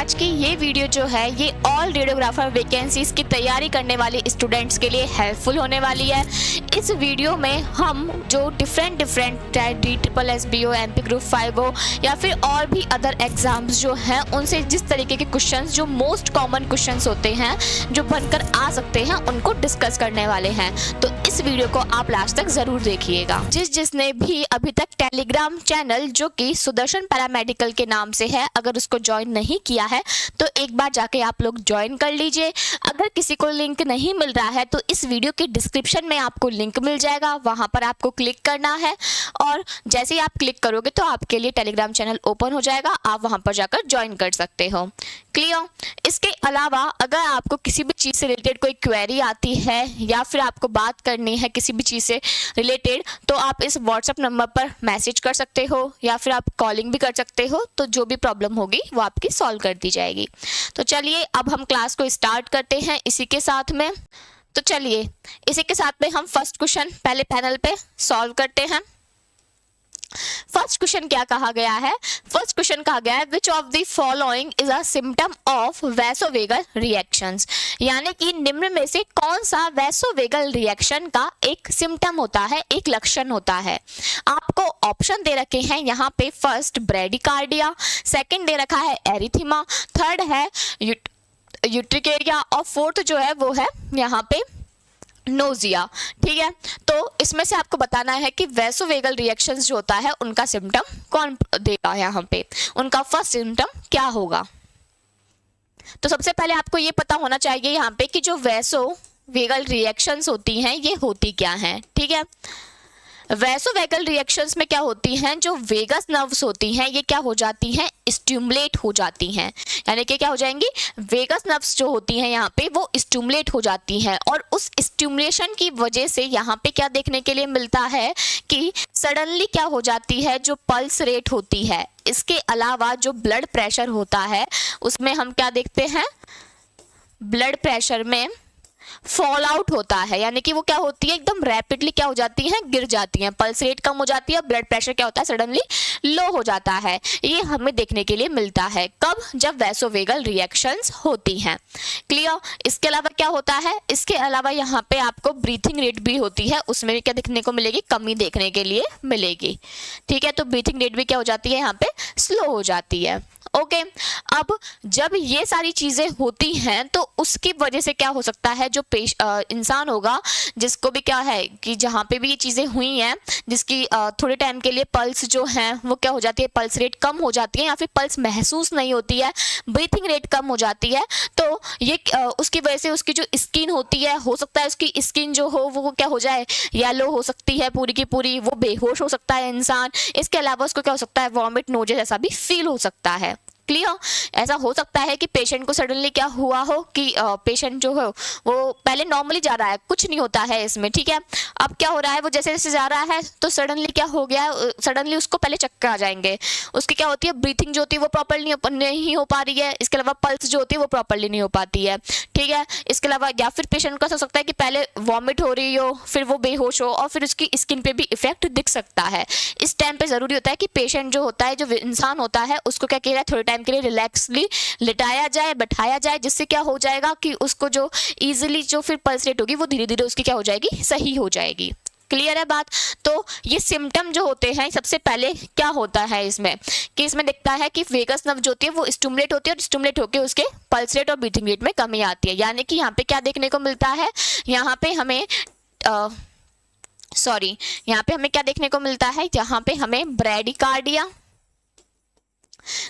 आज की ये वीडियो जो है ये ऑल रेडियोग्राफर वैकेंसीज की तैयारी करने वाले स्टूडेंट्स के लिए हेल्पफुल होने वाली है। इस वीडियो में हम जो डिफरेंट चाहे DSSS MP ग्रुप 5 हो या फिर और भी अदर एग्जाम्स जो हैं उनसे जिस तरीके के क्वेश्चंस जो मोस्ट कॉमन क्वेश्चंस होते हैं जो बनकर आ सकते हैं उनको डिस्कस करने वाले हैं। तो इस वीडियो को आप लास्ट तक जरूर देखिएगा। जिसने भी अभी तक टेलीग्राम चैनल जो कि सुदर्शन पैरामेडिकल के नाम से है अगर उसको ज्वाइन नहीं किया है तो एक बार जाके आप लोग ज्वाइन कर लीजिए। अगर किसी को लिंक नहीं मिल रहा है तो इस वीडियो की डिस्क्रिप्शन में आपको लिंक मिल जाएगा, वहां पर आपको क्लिक करना है और जैसे ही आप क्लिक करोगे तो आपके लिए टेलीग्राम चैनल ओपन हो जाएगा, आप वहां पर जाकर ज्वाइन कर सकते हो। क्लियर। इसके अलावा अगर आपको किसी भी चीज़ से रिलेटेड कोई क्वेरी आती है या फिर आपको बात करनी है किसी भी चीज़ से रिलेटेड तो आप इस व्हाट्सएप नंबर पर मैसेज कर सकते हो या फिर आप कॉलिंग भी कर सकते हो, तो जो भी प्रॉब्लम होगी वो आपकी सॉल्व कर दी जाएगी। तो चलिए अब हम क्लास को स्टार्ट करते हैं इसी के साथ में। तो चलिए इसी के साथ में हम फर्स्ट क्वेश्चन पहले पैनल पे सॉल्व करते हैं। फर्स्ट क्वेश्चन क्या कहा गया है? फर्स्ट क्वेश्चन कहा गया है which of the following is a symptom of vasovagal reactions, यानी कि निम्न में से कौन सा वैसोवेगल रिएक्शन का एक सिम्टम होता है, एक लक्षण होता है। आपको ऑप्शन दे रखे हैं यहाँ पे, फर्स्ट ब्रेडिकार्डिया, सेकंड दे रखा है एरिथीमा, थर्ड है यूट्रिकेरिया और फोर्थ जो है वो है यहाँ पे नोजिया। ठीक है, तो इसमें से आपको बताना है कि वैसोवेगल रिएक्शंस जो होता है उनका सिम्टम कौन देगा, यहाँ पे उनका फर्स्ट सिम्टम क्या होगा। तो सबसे पहले आपको ये पता होना चाहिए यहाँ पे कि जो वैसोवेगल रिएक्शंस होती हैं ये होती क्या हैं। ठीक है, वैसोवेगल रिएक्शंस में क्या होती हैं, जो वेगस नर्व्स होती हैं ये क्या हो जाती हैं, स्टिमुलेट हो जाती हैं, यानी कि क्या हो जाएंगी, वेगस नर्व्स जो होती हैं यहाँ पे वो स्टिमुलेट हो जाती हैं और उस स्टिमुलेशन की वजह से यहाँ पे क्या देखने के लिए मिलता है कि सडनली क्या हो जाती है, जो पल्स रेट होती है, इसके अलावा जो ब्लड प्रेशर होता है उसमें हम क्या देखते हैं, ब्लड प्रेशर में फॉल आउट होता है, यानी कि वो क्या होती है, एकदम रैपिडली क्या हो जाती हैं, गिर जाती हैं, पल्स रेट कम हो जाती है, ब्लड प्रेशर क्या होता है, सडनली लो हो जाता है। ये हमें देखने के लिए मिलता है कब, जब वैसोवेगल रिएक्शंस होती हैं। क्लियर। इसके अलावा क्या होता है, इसके अलावा यहाँ पे आपको ब्रीथिंग रेट भी होती है, उसमें भी क्या देखने को मिलेगी, कमी देखने के लिए मिलेगी। ठीक है, तो ब्रीथिंग रेट भी क्या हो जाती है, यहाँ पे स्लो हो जाती है। ओके, अब जब ये सारी चीजें होती हैं तो उसकी वजह से क्या हो सकता है, जो इंसान होगा जिसको भी क्या है कि जहाँ पे भी ये चीजें हुई हैं जिसकी थोड़े टाइम के लिए पल्स जो है वो क्या हो जाती है, पल्स रेट कम हो जाती है या फिर पल्स महसूस नहीं होती है, ब्रीथिंग रेट कम हो जाती है, तो ये उसकी वजह से उसकी जो स्किन होती है, हो सकता है उसकी स्किन जो हो वो क्या हो जाए, येलो हो सकती है पूरी की पूरी, वो बेहोश हो सकता है इंसान। इसके अलावा उसको क्या हो सकता है, वॉमिट नोजे जैसा भी फील हो सकता है। क्लियर। ऐसा हो सकता है कि पेशेंट को सडनली क्या हुआ हो कि पेशेंट जो हो वो पहले नॉर्मली जा रहा है, कुछ नहीं होता है इसमें, ठीक है, अब क्या हो रहा है, वो जैसे जैसे जा रहा है तो सडनली क्या हो गया, सडनली उसको पहले चक्कर आ जाएंगे, उसकी क्या होती है, ब्रीथिंग जो होती है वो प्रॉपर्ली नहीं हो पा रही है, इसके अलावा पल्स जो होती है वो प्रॉपर्ली नहीं हो पाती है। ठीक है, इसके अलावा या फिर पेशेंट को हो सकता है कि पहले वॉमिट हो रही हो, फिर वो बेहोश हो और फिर उसकी स्किन पे भी इफेक्ट दिख सकता है। इस टाइम पे जरूरी होता है कि पेशेंट जो होता है, जो इंसान होता है, उसको क्या किया जाए, थोड़े टाइम के लिए रिलैक्सली लिटाया जाए, बैठाया जाए, जिससे क्या हो जाएगा कि उसको जो इजीली जो फिर पल्स रेट होगी वो धीरे धीरे उसकी क्या हो जाएगी, सही हो जाएगी। क्लियर है बात। तो ये सिम्टम जो होते हैं सबसे पहले क्या होता है इसमें कि इसमें दिखता है कि वेगस नर्व जो होती है वो स्टिमुलेट होती है और स्टिमुलेट होकर उसके पल्स रेट और ब्रीथिंग रेट में कमी आती है, यानी कि यहाँ पे क्या देखने को मिलता है, यहाँ पे हमें यहाँ पे हमें क्या देखने को मिलता है, यहाँ पे हमें ब्रेडिकार्डिया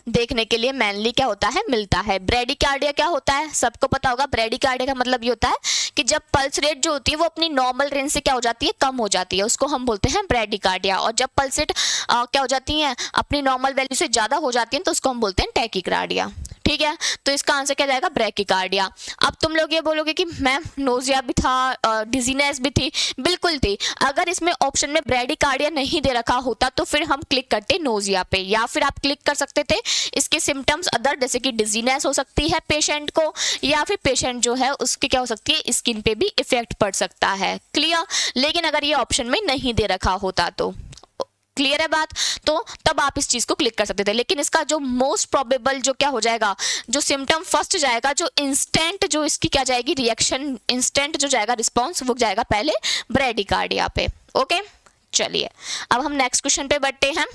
देखने के लिए मेनली क्या होता है, मिलता है। ब्रेडिकार्डिया क्या होता है, सबको पता होगा, ब्रेडिकार्डिया का मतलब ये होता है कि जब पल्स रेट जो होती है वो अपनी नॉर्मल रेंज से क्या हो जाती है, कम हो जाती है, उसको हम बोलते हैं ब्रेडिकार्डिया, और जब पल्स रेट क्या हो जाती है, अपनी नॉर्मल वैल्यू से ज्यादा हो जाती है तो उसको हम बोलते हैं टैकीकार्डिया। ठीक है, तो इसका आंसर क्या जाएगा, ब्रैकिकार्डिया। अब तुम लोग ये बोलोगे कि मैम नोजिया भी था, डिजीनेस भी थी, बिल्कुल थी। अगर इसमें ऑप्शन में ब्रैडिकार्डिया नहीं दे रखा होता तो फिर हम क्लिक करते नोजिया पे, या फिर आप क्लिक कर सकते थे इसके सिम्टम्स अदर, जैसे कि डिजीनेस हो सकती है पेशेंट को, या फिर पेशेंट जो है उसकी क्या हो सकती है, स्किन पे भी इफेक्ट पड़ सकता है। क्लियर। लेकिन अगर ये ऑप्शन में नहीं दे रखा होता तो क्लियर है बात? तो तब आप इस चीज को क्लिक कर सकते थे, लेकिन इसका जो मोस्ट प्रोबेबल जो क्या हो जाएगा, जो सिम्टम फर्स्ट जाएगा, जो इंस्टेंट जो इसकी क्या जाएगी रिएक्शन, इंस्टेंट जो जाएगा रिस्पॉन्स, वो जाएगा पहले ब्रेडिकार्डिया पे। ओके, चलिए अब हम नेक्स्ट क्वेश्चन पे बढ़ते हैं।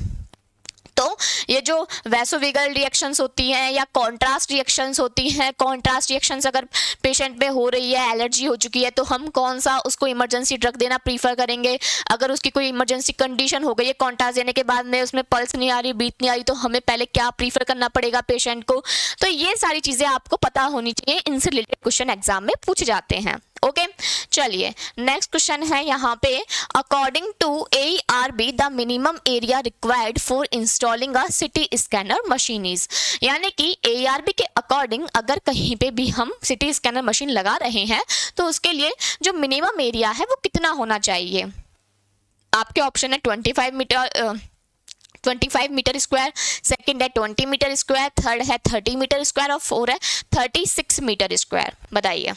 तो ये जो वैसोविगल रिएक्शंस होती हैं या कॉन्ट्रास्ट रिएक्शंस होती हैं, कॉन्ट्रास्ट रिएक्शंस अगर पेशेंट में हो रही है, एलर्जी हो चुकी है, तो हम कौन सा उसको इमरजेंसी ड्रग देना प्रीफर करेंगे? अगर उसकी कोई इमरजेंसी कंडीशन हो गई है, कॉन्ट्रास्ट देने के बाद में उसमें पल्स नहीं आ रही, ब्रीथ नहीं आ रही, तो हमें पहले क्या प्रीफर करना पड़ेगा पेशेंट को? तो ये सारी चीज़ें आपको पता होनी चाहिए, इनसे रिलेटेड क्वेश्चन एग्जाम में पूछे जाते हैं। ओके, चलिए नेक्स्ट क्वेश्चन है यहाँ पे, according to AERB the minimum area required for installing a CT scanner machine is, यानी कि AERB के अकॉर्डिंग अगर कहीं पे भी हम सिटी स्कैनर मशीन लगा रहे हैं तो उसके लिए जो मिनिमम एरिया है वो कितना होना चाहिए? आपके ऑप्शन है 25 मीटर स्क्वायर, सेकंड है 20 मीटर स्क्वायर, थर्ड है 30 मीटर स्क्वायर और फोर्थ है 36 मीटर स्क्वायर। बताइए।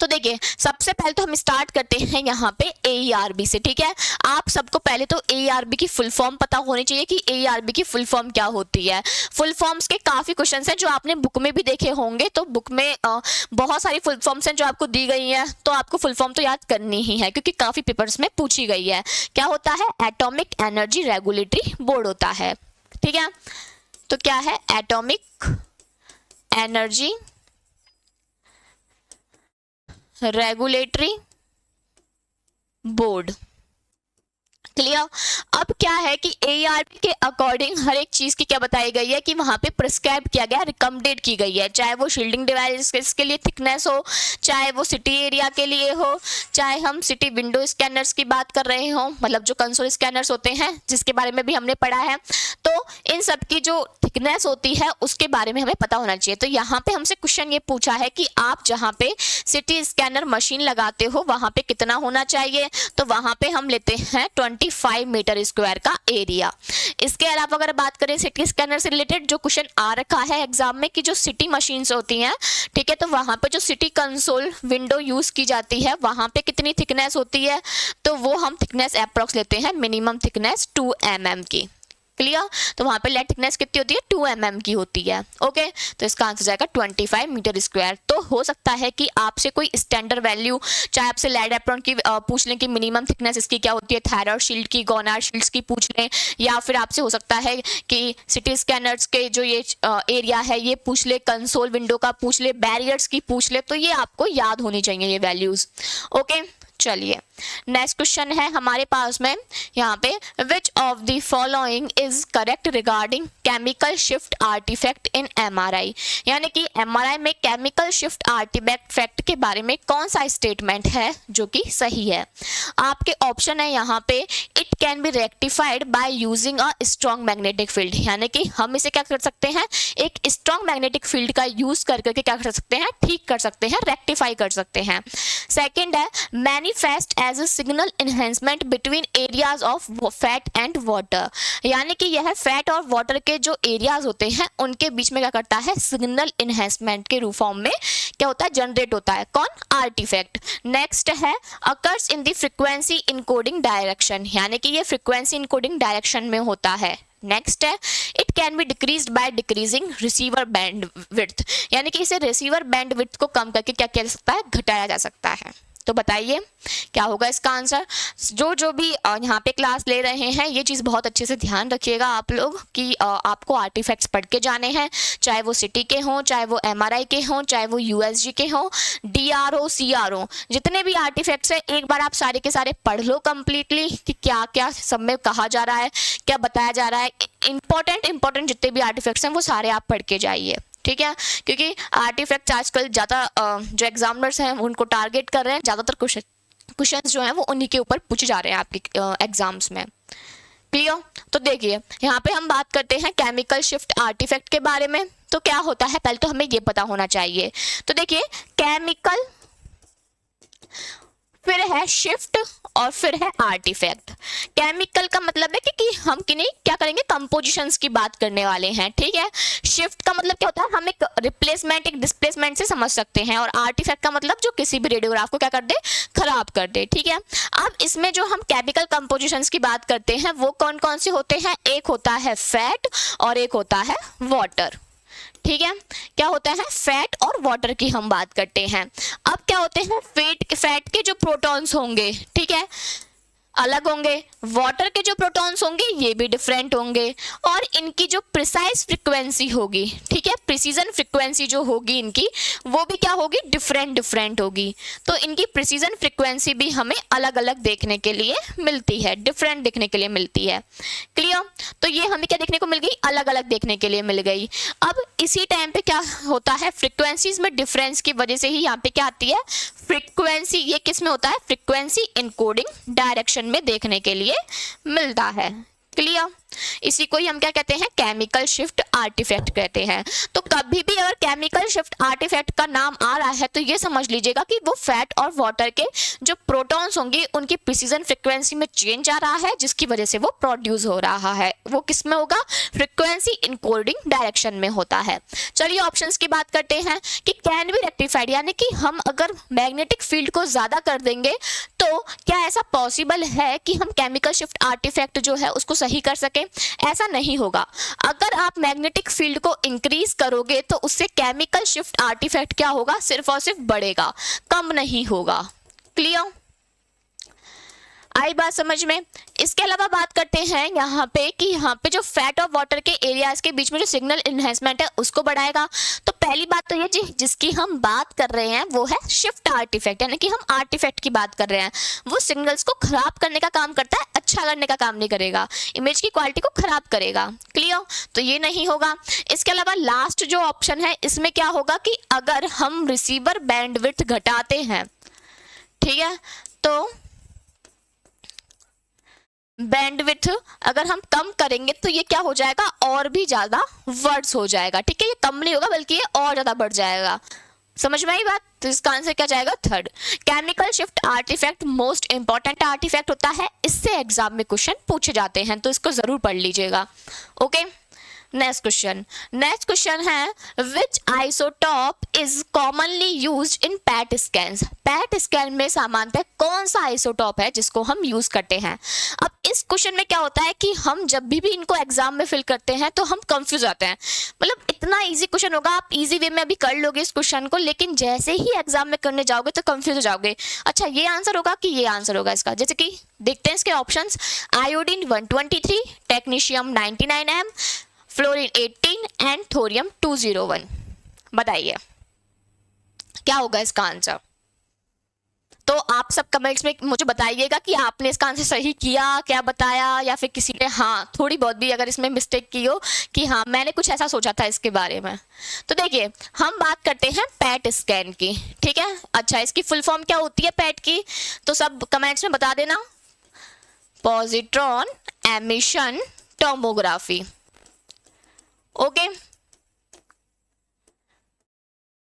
तो देखिए सबसे पहले तो हम स्टार्ट करते हैं यहाँ पे AERB से, ठीक है। आप सबको पहले तो AERB की फुल फॉर्म पता होनी चाहिए कि AERB की फुल फॉर्म क्या होती है। फुल फॉर्म्स के काफ़ी क्वेश्चन हैं जो आपने बुक में भी देखे होंगे, तो बुक में बहुत सारी फुल फॉर्म्स हैं जो आपको दी गई हैं, तो आपको फुल फॉर्म तो याद करनी ही है क्योंकि काफ़ी पेपर्स में पूछी गई है। क्या होता है? एटॉमिक एनर्जी रेगुलेटरी बोर्ड होता है, ठीक है। तो क्या है? Atomic energy regulatory board. Clear? अब क्या है कि AERB के अकॉर्डिंग हर एक चीज की क्या बताई गई है कि वहां पे प्रिस्क्राइब किया गया, रिकमेंडेड की गई है, चाहे वो शील्डिंग डिवाइस के लिए थिकनेस हो, चाहे वो सिटी एरिया के लिए हो, चाहे हम सिटी विंडो स्कैनर्स की बात कर रहे हो, मतलब जो कंसोल स्कैनर्स होते हैं जिसके बारे में भी हमने पढ़ा है, तो इन सब की जो थिकनेस होती है उसके बारे में हमें पता होना चाहिए। तो यहाँ पे हमसे क्वेश्चन ये पूछा है कि आप जहाँ पे सिटी स्कैनर मशीन लगाते हो वहां पे कितना होना चाहिए, तो वहां पे हम लेते हैं 25 मीटर स्क्वायर का एरिया। इसके अलावा अगर बात करें सिटी स्कैनर से रिलेटेड जो क्वेश्चन आ रखा है एग्जाम में कि जो सिटी मशीन्स होती हैं, ठीक है, तो वहां पे जो सिटी कंसोल विंडो यूज की जाती है वहां पे कितनी थिकनेस होती है, तो वो हम थिकनेस अप्रॉक्स लेते हैं मिनिमम थिकनेस 2 mm की। क्लियर? तो वहां पे लेट थिकनेस कितनी होती है? 2 mm की होती है। ओके, तो इसका आंसर जाएगा 25 मीटर स्क्वायर। तो हो सकता है कि आपसे कोई स्टैंडर्ड वैल्यू, चाहे आपसे लेड एप्रॉन की पूछ लें कि मिनिमम थिकनेस इसकी क्या होती है, थायराइड शील्ड की, गोनार्ड शील्ड्स की पूछ लें, या फिर आपसे हो सकता है कि सिटी स्कैनर्स के जो ये एरिया है ये पूछ ले, कंसोल विंडो का पूछ ले, बैरियर्स की पूछ ले, तो ये आपको याद होनी चाहिए ये वैल्यूज। ओके, चलिए नेक्स्ट क्वेश्चन है हमारे पास में यहाँ पे, which of the following is correct regarding chemical shift artifact in MRI, यानी कि MRI में केमिकल शिफ्ट आर्टिफैक्ट के बारे में कौन सा स्टेटमेंट है जो कि सही है। आपके ऑप्शन है यहाँ पे, it can be rectified by using a strong magnetic field, यानी कि हम इसे क्या कर सकते हैं, एक स्ट्रॉन्ग मैग्नेटिक फील्ड का यूज कर करके क्या कर सकते हैं, ठीक कर सकते हैं, रेक्टिफाई कर सकते हैं। सेकेंड है, manifest as a signal enhancement between areas of fat and water, यानी कि यह फैट और वाटर के जो एरियाज होते हैं उनके बीच में क्या करता है, सिग्नल एनहेंसमेंट के रूप फॉर्म में क्या होता है, जनरेट होता है। कौन? आर्टिफैक्ट। नेक्स्ट है, occurs in the frequency encoding direction, यानी कि ये फ्रीक्वेंसी इनकोडिंग डायरेक्शन में होता है। नेक्स्ट है, it can be decreased by decreasing receiver band width, यानी कि इसे रिसीवर बैंड विड्थ को कम करके क्या किया जा सकता है, घटाया जा सकता है। तो बताइए क्या होगा इसका आंसर। जो भी यहाँ पे क्लास ले रहे हैं ये चीज़ बहुत अच्छे से ध्यान रखिएगा आप लोग कि आपको आर्टिफैक्ट्स पढ़ के जाने हैं, चाहे वो सिटी के हों, चाहे वो MRI के हों, चाहे वो USG के हों, DRO CRO, जितने भी आर्टिफैक्ट्स हैं एक बार आप सारे के सारे पढ़ लो कंप्लीटली कि क्या क्या सब में कहा जा रहा है, क्या बताया जा रहा है। इंपॉर्टेंट जितने भी आर्टिफैक्ट्स हैं वो सारे आप पढ़ के जाइए, ठीक है, क्योंकि आर्टिफैक्ट्स आजकल ज़्यादा जो एग्जामिनर्स हैं उनको टारगेट कर रहे हैं, ज़्यादातर क्वेश्चन जो हैं वो उन्हीं के ऊपर पूछे जा रहे हैं आपके एग्जाम्स में। क्लियर? तो देखिए यहाँ पे हम बात करते हैं केमिकल शिफ्ट आर्टिफैक्ट के बारे में। तो क्या होता है, पहले तो हमें ये पता होना चाहिए। तो देखिए केमिकल फिर है शिफ्ट और फिर है आर्टिफैक्ट। केमिकल का मतलब है कि हम किन्हीं क्या करेंगे, कंपोजिशंस की बात करने वाले हैं, ठीक है। शिफ्ट का मतलब क्या होता है, हम एक रिप्लेसमेंट एक डिस्प्लेसमेंट से समझ सकते हैं, और आर्टिफैक्ट का मतलब जो किसी भी रेडियोग्राफ को क्या कर दे, खराब कर दे, ठीक है। अब इसमें जो हम केमिकल कंपोजिशंस की बात करते हैं वो कौन कौन से होते हैं, एक होता है फैट और एक होता है वाटर, ठीक है। क्या होता है, फैट और वाटर की हम बात करते हैं। अब क्या होते हैं, फैट के जो प्रोटॉन्स होंगे, ठीक है, अलग होंगे, वाटर के जो प्रोटॉन्स होंगे ये भी डिफरेंट होंगे, और इनकी जो प्रिसाइज फ्रीक्वेंसी होगी, ठीक है, प्रिसीजन फ्रीक्वेंसी जो होगी इनकी, वो भी क्या होगी, डिफरेंट होगी। तो इनकी प्रिसीजन फ्रीक्वेंसी भी हमें अलग अलग देखने के लिए मिलती है, डिफरेंट देखने के लिए मिलती है। क्लियर? तो ये हमें क्या देखने को मिल गई, अलग अलग देखने के लिए मिल गई। अब इसी टाइम पे क्या होता है, फ्रीक्वेंसीज में डिफरेंस की वजह से ही यहाँ पे क्या आती है, फ्रीक्वेंसी। ये किस में होता है, फ्रीक्वेंसी इनकोडिंग डायरेक्शन में देखने के लिए मिलता है। क्लियर? इसी को ही हम क्या कहते हैं, केमिकल शिफ्ट आर्टिफैक्ट कहते हैं। तो कभी भी अगर केमिकल शिफ्ट आर्टिफैक्ट का नाम आ रहा है तो ये समझ लीजिएगा कि वो फैट और वाटर के जो प्रोटॉन्स होंगे उनकी प्रिसीजन फ्रीक्वेंसी में चेंज आ रहा है, जिसकी वजह से वो प्रोड्यूस हो रहा है। वो किस में होगा, फ्रीक्वेंसी इनकोडिंग डायरेक्शन में होता है। चलिए ऑप्शंस की बात करते हैं कि कैन बी रेक्टिफाइड, यानी कि हम अगर मैग्नेटिक फील्ड को ज्यादा कर देंगे तो क्या ऐसा पॉसिबल है कि हम केमिकल शिफ्ट आर्टिफैक्ट जो है उसको सही कर सके? ऐसा नहीं होगा। अगर आप मैग्नेटिक फील्ड को इंक्रीज करोगे तो उससे केमिकल शिफ्ट आर्टिफैक्ट क्या होगा, सिर्फ और सिर्फ बढ़ेगा, कम नहीं होगा। क्लियर? आई बात समझ में? इसके अलावा बात करते हैं यहाँ पे कि यहाँ पे जो फैट और वाटर के एरियाज के बीच में जो सिग्नल इन्हेंसमेंट है उसको बढ़ाएगा। तो पहली बात तो ये जिसकी हम बात कर रहे हैं वो है शिफ्ट आर्टिफैक्ट, यानी कि हम आर्टिफैक्ट की बात कर रहे हैं। वो सिग्नल्स को खराब करने का काम करता है, अच्छा करने का काम नहीं करेगा, इमेज की क्वालिटी को खराब करेगा। क्लियर? तो ये नहीं होगा। इसके अलावा लास्ट जो ऑप्शन है इसमें क्या होगा कि अगर हम रिसीवर बैंडविड्थ घटाते हैं, ठीक है, तो बैंडविड्थ अगर हम कम करेंगे तो ये क्या हो जाएगा, और भी ज्यादा वर्ड्स हो जाएगा, ठीक है। ये कम नहीं होगा बल्कि ये और ज्यादा बढ़ जाएगा। समझ में आई बात? तो इसका आंसर क्या जाएगा, third. Chemical shift artifact most important artifact होता है, इससे एग्जाम में क्वेश्चन पूछे जाते हैं, तो इसको जरूर पढ़ लीजिएगा। ओके, नेक्स्ट क्वेश्चन है which isotope is commonly used in PET scans. PET scan में सामान्यतः कौन सा आइसोटॉप है जिसको हम यूज करते हैं? अब इस क्वेश्चन में क्या होता है कि हम जब भी इनको एग्जाम में फिल करते हैं तो हम कंफ्यूज आते हैं। मतलब इतना इजी क्वेश्चन होगा, आप इजी वे में अभी कर लोगे इस क्वेश्चन को, लेकिन जैसे ही एग्जाम में करने जाओगे तो कंफ्यूज हो जाओगे। अच्छा ये आंसर होगा कि ये आंसर होगा इसका? जैसे कि देखते हैं इसके options. Iodine 123, technetium 99M, fluorine 18 and thorium 201। बताइए क्या होगा इसका आंसर? तो आप सब कमेंट्स में मुझे बताइएगा कि आपने इसका आंसर सही किया, क्या बताया, या फिर किसी ने हाँ थोड़ी बहुत भी अगर इसमें मिस्टेक की हो कि हाँ मैंने कुछ ऐसा सोचा था इसके बारे में। तो देखिए हम बात करते हैं पैट स्कैन की, ठीक है। अच्छा इसकी फुल फॉर्म क्या होती है पैट की? तो सब कमेंट्स में बता देना। Positron emission tomography. ओके,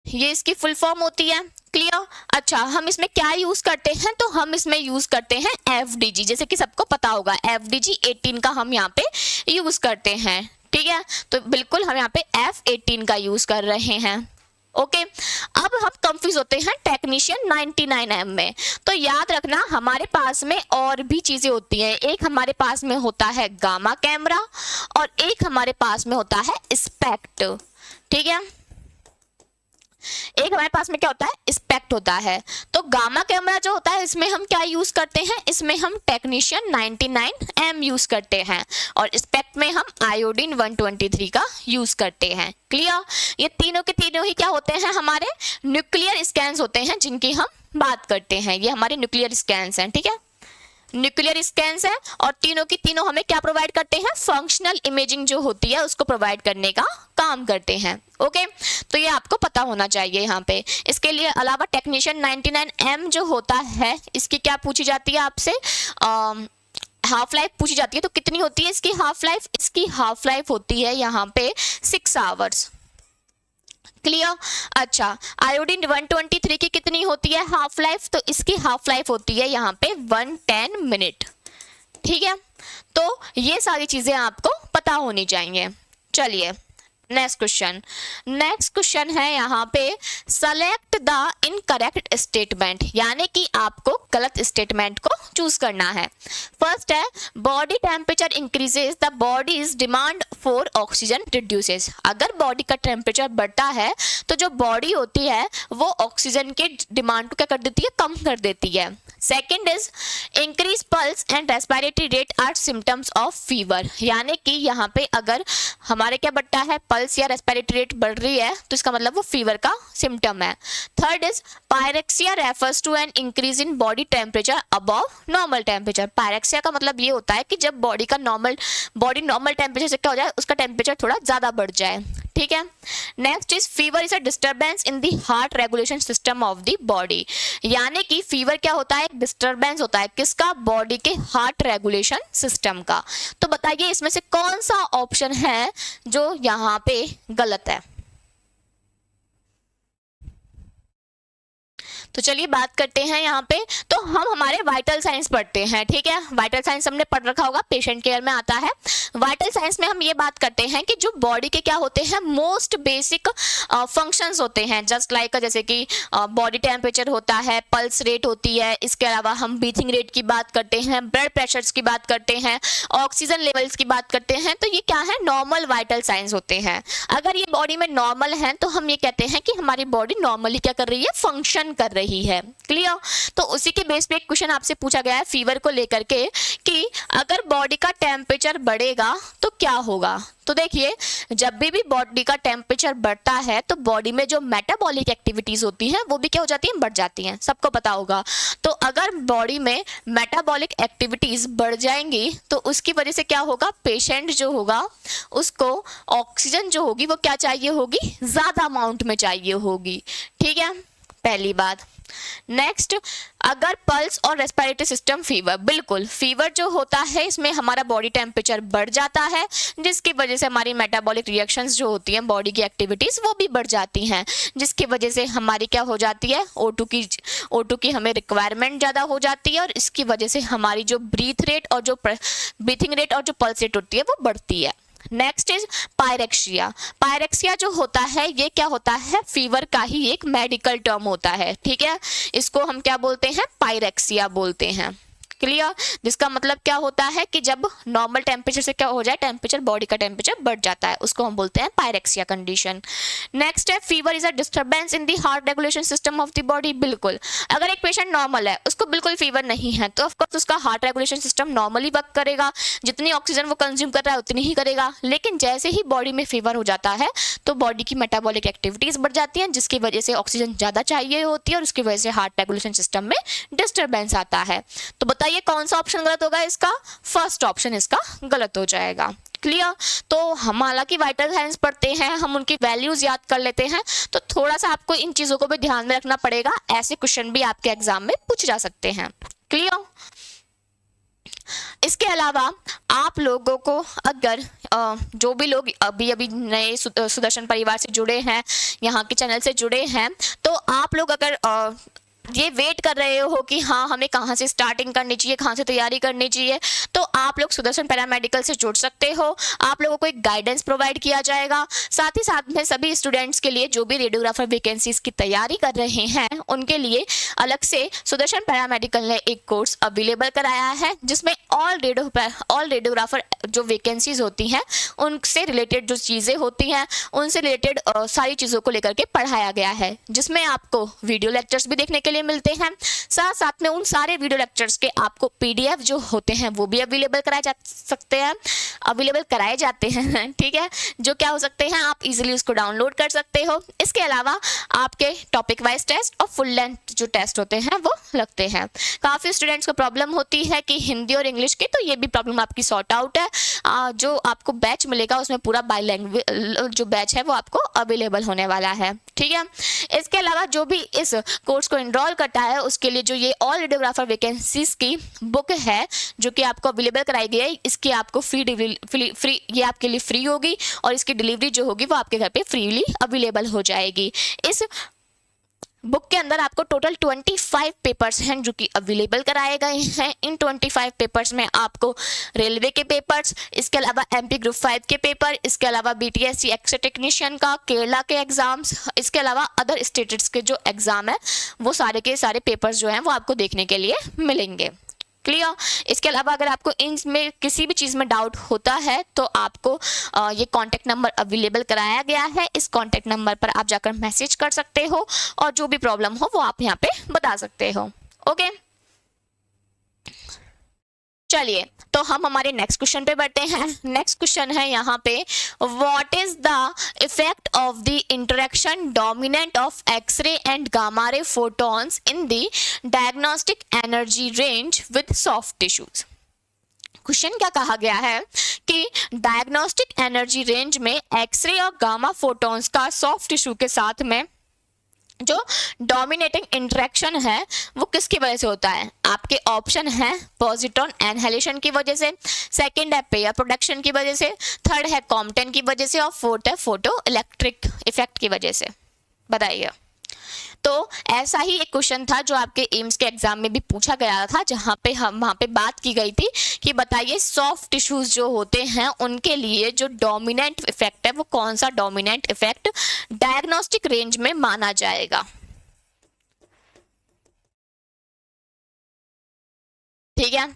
ये इसकी फुल फॉर्म होती है। क्लियर? अच्छा हम इसमें क्या यूज करते हैं? तो हम इसमें यूज करते हैं FDG, जैसे कि सबको पता होगा FDG 18 का हम यहाँ पे यूज करते हैं, ठीक है। तो बिल्कुल हम यहाँ पे F18 का यूज कर रहे हैं। ओके, अब हम कंफ्यूज होते हैं टेक्नीशियन 99M में। तो याद रखना हमारे पास में और भी चीजें होती हैं। एक हमारे पास में होता है गामा कैमरा और एक हमारे पास में होता है स्पेक्ट, ठीक है। एक हमारे पास में क्या होता है, स्पेक्ट होता है। तो गामा कैमरा जो होता है इसमें हम क्या यूज करते हैं? इसमें हम टेक्नीशियन 99M यूज करते हैं, और स्पेक्ट में हम आयोडीन 123 का यूज करते हैं। क्लियर? ये तीनों के तीनों ही क्या होते हैं, हमारे न्यूक्लियर स्कैन्स होते हैं जिनकी हम बात करते हैं। ये हमारे न्यूक्लियर स्कैन्स हैं, ठीक है, न्यूक्लियर स्कैन्स है, और तीनों की तीनों हमें क्या प्रोवाइड करते हैं? फंक्शनल इमेजिंग जो होती है उसको प्रोवाइड करने का काम करते हैं। ओके, तो ये आपको पता होना चाहिए यहाँ पे। इसके लिए अलावा टेक्नीशियन 99M जो होता है इसकी क्या पूछी जाती है आपसे? हाफ लाइफ पूछी जाती है। तो कितनी होती है इसकी हाफ लाइफ? इसकी हाफ लाइफ होती है यहाँ पे 6 आवर्स, क्लियर। अच्छा, आयोडीन 123 की कितनी होती है हाफ लाइफ, तो इसकी हाफ लाइफ होती है यहाँ पे 110 मिनट। ठीक है, तो ये सारी चीजें आपको पता होनी चाहिए। चलिए नेक्स्ट क्वेश्चन है यहाँ पे, सेलेक्ट द इनकरेक्ट स्टेटमेंट, यानी कि आपको गलत स्टेटमेंट को चूज करना है। फर्स्ट है, body temperature increases the bodies demand for oxygen reduces. अगर बॉडी का टेम्परेचर बढ़ता है तो जो बॉडी होती है वो ऑक्सीजन के डिमांड को क्या कर देती है, कम कर देती है। Second is increase pulse and respiratory rate are symptoms of fever, यानी कि यहाँ पे अगर हमारे क्या बढ़ता है, पल्स या रेस्पिरेटरी रेट बढ़ रही है तो इसका मतलब वो फीवर का सिम्टम है। Third is pyrexia refers to an increase in body temperature above normal temperature. Pyrexia का मतलब ये होता है कि जब बॉडी नॉर्मल टेम्परेचर से क्या हो जाए, उसका टेम्परेचर थोड़ा ज्यादा बढ़ जाए। ठीक है। Next is fever is a disturbance in the heart regulation system of the body, यानी कि फीवर क्या होता है, एक डिस्टर्बेंस होता है किसका, बॉडी के हार्ट रेगुलेशन सिस्टम का। तो बताइए इसमें से कौन सा ऑप्शन है जो यहाँ पे गलत है। तो चलिए बात करते हैं यहाँ पे, तो हम हमारे वाइटल साइंस पढ़ते हैं। ठीक है, वाइटल साइंस हमने पढ़ रखा होगा, पेशेंट केयर में आता है। वाइटल साइंस में हम ये बात करते हैं कि जो बॉडी के क्या होते हैं, मोस्ट बेसिक फंक्शंस होते हैं, जस्ट लाइक जैसे कि बॉडी टेम्परेचर होता है, पल्स रेट होती है, इसके अलावा हम ब्रीथिंग रेट की बात करते हैं, ब्लड प्रेशर्स की बात करते हैं, ऑक्सीजन लेवल्स की बात करते हैं। तो ये क्या है, नॉर्मल वाइटल साइंस होते हैं। अगर ये बॉडी में नॉर्मल है तो हम ये कहते हैं कि हमारी बॉडी नॉर्मली क्या कर रही है, फंक्शन कर रही है। क्लियर। तो उसी के बेस पे एक क्वेश्चन आपसे पूछा गया है फीवर को लेकर के कि अगर बॉडी का टेम्परेचर बढ़ेगा तो क्या होगा। तो देखिए, जब भी बॉडी का टेम्परेचर बढ़ता है तो बॉडी में जो मेटाबॉलिक एक्टिविटीज होती हैं वो भी क्या हो जाती हैं, बढ़ जाती हैं, सबको पता होगा। तो अगर बॉडी में मेटाबॉलिक एक्टिविटीज बढ़ जाएंगी तो उसकी वजह से क्या होगा, पेशेंट जो होगा उसको ऑक्सीजन जो होगी वो क्या चाहिए होगी, ज्यादा अमाउंट में चाहिए होगी। ठीक है, पहली बात। नेक्स्ट, अगर पल्स और रेस्पिरेटरी सिस्टम फीवर, बिल्कुल फीवर जो होता है इसमें हमारा बॉडी टेम्परेचर बढ़ जाता है, जिसकी वजह से हमारी मेटाबॉलिक रिएक्शंस जो होती हैं, बॉडी की एक्टिविटीज वो भी बढ़ जाती हैं, जिसकी वजह से हमारी क्या हो जाती है, O2 की हमें रिक्वायरमेंट ज़्यादा हो जाती है, और इसकी वजह से हमारी जो ब्रीथिंग रेट और जो पल्स रेट होती है वो बढ़ती है। Next is pyrexia. पायरेक्सिया जो होता है ये क्या होता है, फीवर का ही एक मेडिकल टर्म होता है। ठीक है, इसको हम क्या बोलते हैं, पायरेक्सिया बोलते हैं। क्लियर, जिसका मतलब क्या होता है कि जब नॉर्मल टेम्परेचर से क्या हो जाए, टेम्परेचर बॉडी का टेम्परेचर बढ़ जाता है, उसको हम बोलते हैं पायरेक्सिया कंडीशन। नेक्स्ट है, fever is a disturbance in the heart regulation system of the body. बिल्कुल, अगर एक पेशेंट नॉर्मल है, उसको बिल्कुल फीवर नहीं है, तो ऑफकोर्स उसका heart regulation system normally work करेगा, जितनी ऑक्सीजन वो कंज्यूम कर रहा है उतनी ही करेगा। लेकिन जैसे ही बॉडी में फीवर हो जाता है तो बॉडी की मेटाबॉलिक एक्टिविटीज बढ़ जाती हैं, जिसकी वजह से ऑक्सीजन ज़्यादा चाहिए होती है और उसकी वजह से हार्ट रेगुलेशन सिस्टम में डिस्टर्बेंस आता है। तो बताइए कौन सा ऑप्शन गलत होगा इसका, फर्स्ट ऑप्शन इसका गलत हो जाएगा। क्लियर। तो हम हालांकि वाइटल साइंस pढ़ते हैं, हम उनकी वैल्यूज याद कर लेते हैं, तो थोड़ा सा आपको इन चीजों को भी ध्यान में रखना पड़ेगा, ऐसे क्वेश्चन भी आपके एग्जाम में पूछे जा सकते हैं। क्लियर। इसके अलावा आप लोगों को अगर जो भी लोग अभी अभी नए सुदर्शन परिवार से जुड़े हैं, यहाँ के चैनल से जुड़े हैं, तो आप लोग अगर ये वेट कर रहे हो कि हाँ हमें कहाँ से स्टार्टिंग करनी चाहिए, कहाँ से तैयारी करनी चाहिए, तो आप लोग सुदर्शन पैरामेडिकल से जुड़ सकते हो। आप लोगों को एक गाइडेंस प्रोवाइड किया जाएगा। साथ ही साथ में सभी स्टूडेंट्स के लिए जो भी रेडियोग्राफर वैकेंसीज की तैयारी कर रहे हैं उनके लिए अलग से सुदर्शन पैरामेडिकल ने एक कोर्स अवेलेबल कराया है, जिसमें ऑल रेडियोग्राफर जो वैकेंसीज होती हैं उनसे रिलेटेड जो चीज़ें होती हैं उनसे रिलेटेड सारी चीज़ों को लेकर के पढ़ाया गया है, जिसमें आपको वीडियो लेक्चर्स भी देखने के लिए मिलते हैं। साथ साथ में उन सारे वीडियो लेक्चर्स के आपको PDF जो होते हैं वो भी अवेलेबल कराए जाते हैं। ठीक है, जो क्या हो सकते हैं, आप इजीली उसको डाउनलोड कर सकते हो। इसके अलावा आपके टॉपिक वाइज टेस्ट और फुल लेंथ जो टेस्ट होते हैं वो लगते हैं। काफ़ी स्टूडेंट्स को प्रॉब्लम होती है कि हिंदी और इंग्लिश की, तो ये भी प्रॉब्लम आपकी सॉर्ट आउट है। जो आपको बैच मिलेगा उसमें पूरा बाइलैंग्वेज जो बैच है वो आपको अवेलेबल होने वाला है। ठीक है। इसके अलावा जो भी इस कोर्स को एनरोल करता है उसके लिए जो ये ऑल रेडियोग्राफर वैकेंसीज की बुक है जो कि आपको अवेलेबल कराई गई है, इसकी आपको फ्री ये आपके लिए फ्री होगी और इसकी डिलीवरी जो होगी वो आपके घर पे फ्रीली अवेलेबल हो जाएगी। इस बुक के अंदर आपको टोटल 25 पेपर्स हैं जो कि अवेलेबल कराए गए हैं। इन 25 पेपर्स में आपको रेलवे के पेपर्स, इसके अलावा एमपी ग्रुप 5 के पेपर, इसके अलावा बीटीएससी एक्स-रे टेक्नीशियन का, केरला के एग्जाम्स, इसके अलावा अदर स्टेट्स के जो एग्जाम है वो सारे के सारे पेपर्स जो हैं वो आपको देखने के लिए मिलेंगे। क्लियर। इसके अलावा अगर आपको इनमें किसी भी चीज़ में डाउट होता है तो आपको ये कॉन्टैक्ट नंबर अवेलेबल कराया गया है, इस कॉन्टैक्ट नंबर पर आप जाकर मैसेज कर सकते हो और जो भी प्रॉब्लम हो वो आप यहाँ पे बता सकते हो। ओके, चलिए तो हम हमारे नेक्स्ट क्वेश्चन पे बढ़ते हैं। नेक्स्ट क्वेश्चन है यहाँ पे, what is the effect of the interaction dominant of x ray and gamma ray photons in the diagnostic energy range with soft tissues. Question क्या कहा गया है कि डायग्नोस्टिक एनर्जी रेंज में एक्सरे और गामा फोटॉन्स का सॉफ्ट टिश्यू के साथ में जो डोमिनेटिंग इंटरेक्शन है वो किसकी वजह से होता है। आपके ऑप्शन है पॉजिट्रॉन एनहाइलेशन की वजह से, सेकंड है पेयर प्रोडक्शन की वजह से, थर्ड है कॉम्पटन की वजह से और फोर्थ है फोटो इलेक्ट्रिक इफेक्ट की वजह से। बताइए। तो ऐसा ही एक क्वेश्चन था जो आपके एम्स के एग्जाम में भी पूछा गया था, जहां पे हम वहां पे बात की गई थी कि बताइए सॉफ्ट टिश्यूज जो होते हैं उनके लिए जो डोमिनेंट इफेक्ट है वो कौन सा डोमिनेंट इफेक्ट डायग्नोस्टिक रेंज में माना जाएगा। ठीक है,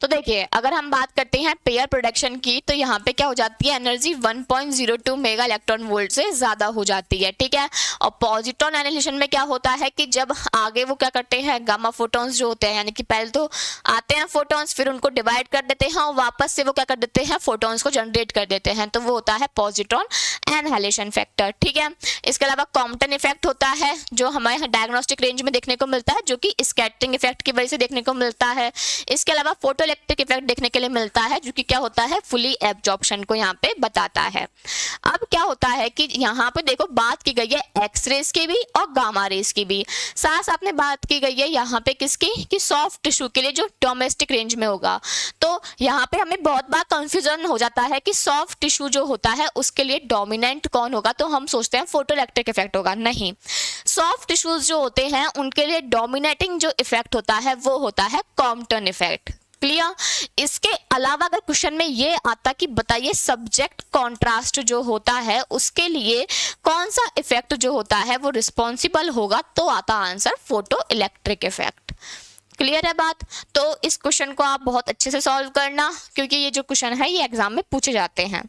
तो देखिए अगर हम बात करते हैं पेयर प्रोडक्शन की तो यहाँ पे क्या हो जाती है, एनर्जी 1.02 मेगा इलेक्ट्रॉन वोल्ट से ज़्यादा हो जाती है। ठीक है, और पॉजिट्रॉन एनालिसिस में क्या होता है कि जब आगे वो क्या करते हैं, गामा फोटॉन्स जो होते हैं, यानी कि पहले तो आते हैं फोटॉन्स, फिर उनको डिवाइड कर देते हैं और वापस से वो क्या कर देते हैं, फोटॉन्स को जनरेट कर देते हैं, तो वो होता है पॉजिट्रॉन एनहाइलेशन फैक्टर। ठीक है, इसके अलावा कॉम्पटन इफेक्ट होता है जो हमारे डायग्नोस्टिक रेंज में देखने को मिलता है, जो कि स्कैटरिंग इफेक्ट की वजह से देखने को मिलता है। इसके अलावा फोटो इलेक्ट्रिक इफेक्ट देखने के लिए मिलता है जो कि क्या होता है, फुली एब्जॉर्प्शन को यहाँ पे बताता है। अब क्या होता है कि यहाँ पे देखो बात की गई है एक्सरेज की भी और गामा रेज की भी, साथ साथ में बात की गई है यहाँ पे किसकी, कि सॉफ्ट टिश्यू के लिए जो डोमेस्टिक रेंज में होगा। तो यहाँ पे हमें बहुत बार कंफ्यूजन हो जाता है कि सॉफ्ट टिश्यू जो होता है उसके लिए डोमिनेंट कौन होगा, तो हम सोचते हैं फोटो इलेक्ट्रिक इफेक्ट होगा। नहीं, सॉफ्ट टिश्यूज जो होते हैं उनके लिए डोमिनेटिंग जो इफेक्ट होता है वो होता है कॉम्पटन इफेक्ट। क्लियर। इसके अलावा अगर क्वेश्चन में ये आता कि बताइए सब्जेक्ट कॉन्ट्रास्ट जो होता है उसके लिए कौन सा इफेक्ट जो होता है वो रिस्पॉन्सिबल होगा, तो आता answer photo electric effect. Clear है बात। तो इस क्वेश्चन को आप बहुत अच्छे से सॉल्व करना क्योंकि ये जो क्वेश्चन है ये एग्जाम में पूछे जाते हैं।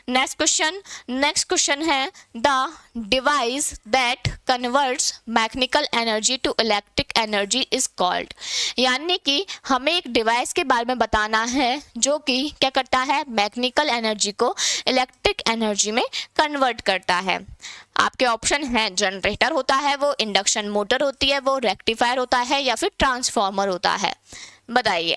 नेक्स्ट क्वेश्चन है, the device that converts mechanical energy to electric energy is called. यानी कि हमें एक डिवाइस के बारे में बताना है जो कि क्या करता है, मैकेनिकल एनर्जी को इलेक्ट्रिक एनर्जी में कन्वर्ट करता है। आपके ऑप्शन हैं जनरेटर होता है वो, इंडक्शन मोटर होती है वो, रेक्टिफायर होता है या फिर ट्रांसफॉर्मर होता है। बताइए।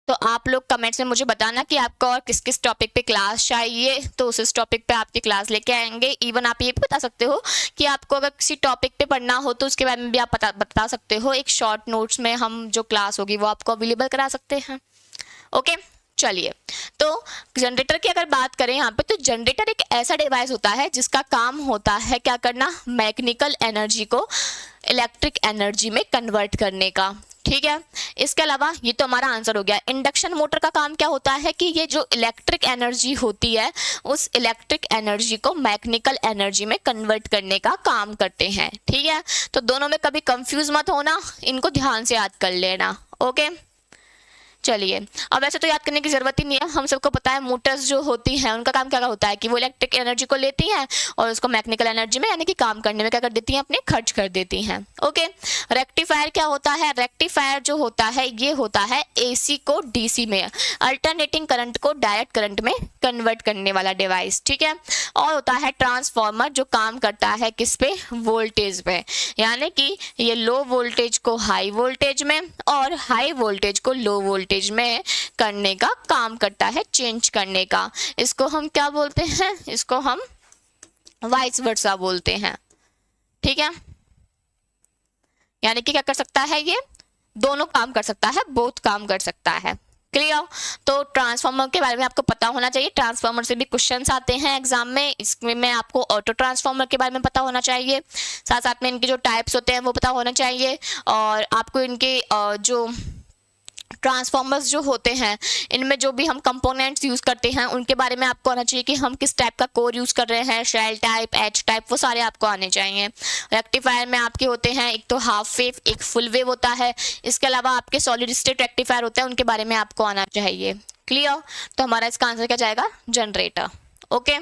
तो आप लोग कमेंट्स में मुझे बताना कि आपको और किस किस टॉपिक पे क्लास चाहिए, तो उस टॉपिक पे आपकी क्लास लेके आएंगे। इवन आप ये भी बता सकते हो कि आपको अगर किसी टॉपिक पे पढ़ना हो तो उसके बारे में भी आप बता सकते हो। एक शॉर्ट नोट्स में हम जो क्लास होगी वो आपको अवेलेबल करा सकते हैं। ओके, चलिए। तो जनरेटर की अगर बात करें यहाँ पे, तो जनरेटर एक ऐसा डिवाइस होता है जिसका काम होता है क्या करना, मैकेनिकल एनर्जी को इलेक्ट्रिक एनर्जी में कन्वर्ट करने का। ठीक है, इसके अलावा ये तो हमारा आंसर हो गया। इंडक्शन मोटर का काम क्या होता है कि ये जो इलेक्ट्रिक एनर्जी होती है उस इलेक्ट्रिक एनर्जी को मैकेनिकल एनर्जी में कन्वर्ट करने का काम करते हैं। ठीक है, तो दोनों में कभी कंफ्यूज मत होना, इनको ध्यान से याद कर लेना। ओके, चलिए। अब वैसे तो याद करने की जरूरत ही नहीं है, हम सबको पता है मोटर्स जो होती हैं उनका काम क्या होता है कि वो इलेक्ट्रिक एनर्जी को लेती हैं और उसको मैकेनिकल एनर्जी में यानी कि काम करने में क्या कर देती हैं, अपने खर्च कर देती हैं। ओके, रेक्टिफायर क्या होता है, रेक्टिफायर जो होता है ये होता है एसी को डीसी में, अल्टरनेटिंग करंट को डायरेक्ट करंट में कन्वर्ट करने वाला डिवाइस। ठीक है, और होता है ट्रांसफॉर्मर जो काम करता है किस पे, वोल्टेज पे, यानी कि ये लो वोल्टेज को हाई वोल्टेज में और हाई वोल्टेज को लो वोल्टेज परसेंटेज में करने का काम करता है, चेंज करने का। इसको हम क्या बोलते हैं, इसको हम वाइस वर्सा बोलते हैं, ठीक है। यानी कि क्या कर सकता है, ये दोनों काम कर सकता है, बोथ काम कर सकता है। क्लियर। तो ट्रांसफॉर्मर के बारे में आपको पता होना चाहिए, ट्रांसफॉर्मर से भी क्वेश्चंस आते हैं एग्जाम में। इसमें आपको ऑटो ट्रांसफॉर्मर के बारे में पता होना चाहिए, साथ साथ में इनके जो टाइप्स होते हैं वो पता होना चाहिए, और आपको इनके जो ट्रांसफॉर्मर्स जो होते हैं इनमें जो भी हम कंपोनेंट्स यूज़ करते हैं उनके बारे में आपको आना चाहिए कि हम किस टाइप का कोर यूज़ कर रहे हैं, शेल टाइप, एच टाइप, वो सारे आपको आने चाहिए। रेक्टिफायर में आपके होते हैं एक तो हाफ वेव, एक फुल वेव होता है। इसके अलावा आपके सॉलिड स्टेट रेक्टिफायर होते हैं, उनके बारे में आपको आना चाहिए। क्लियर। तो हमारा इसका आंसर क्या जाएगा, जनरेटर। ओके,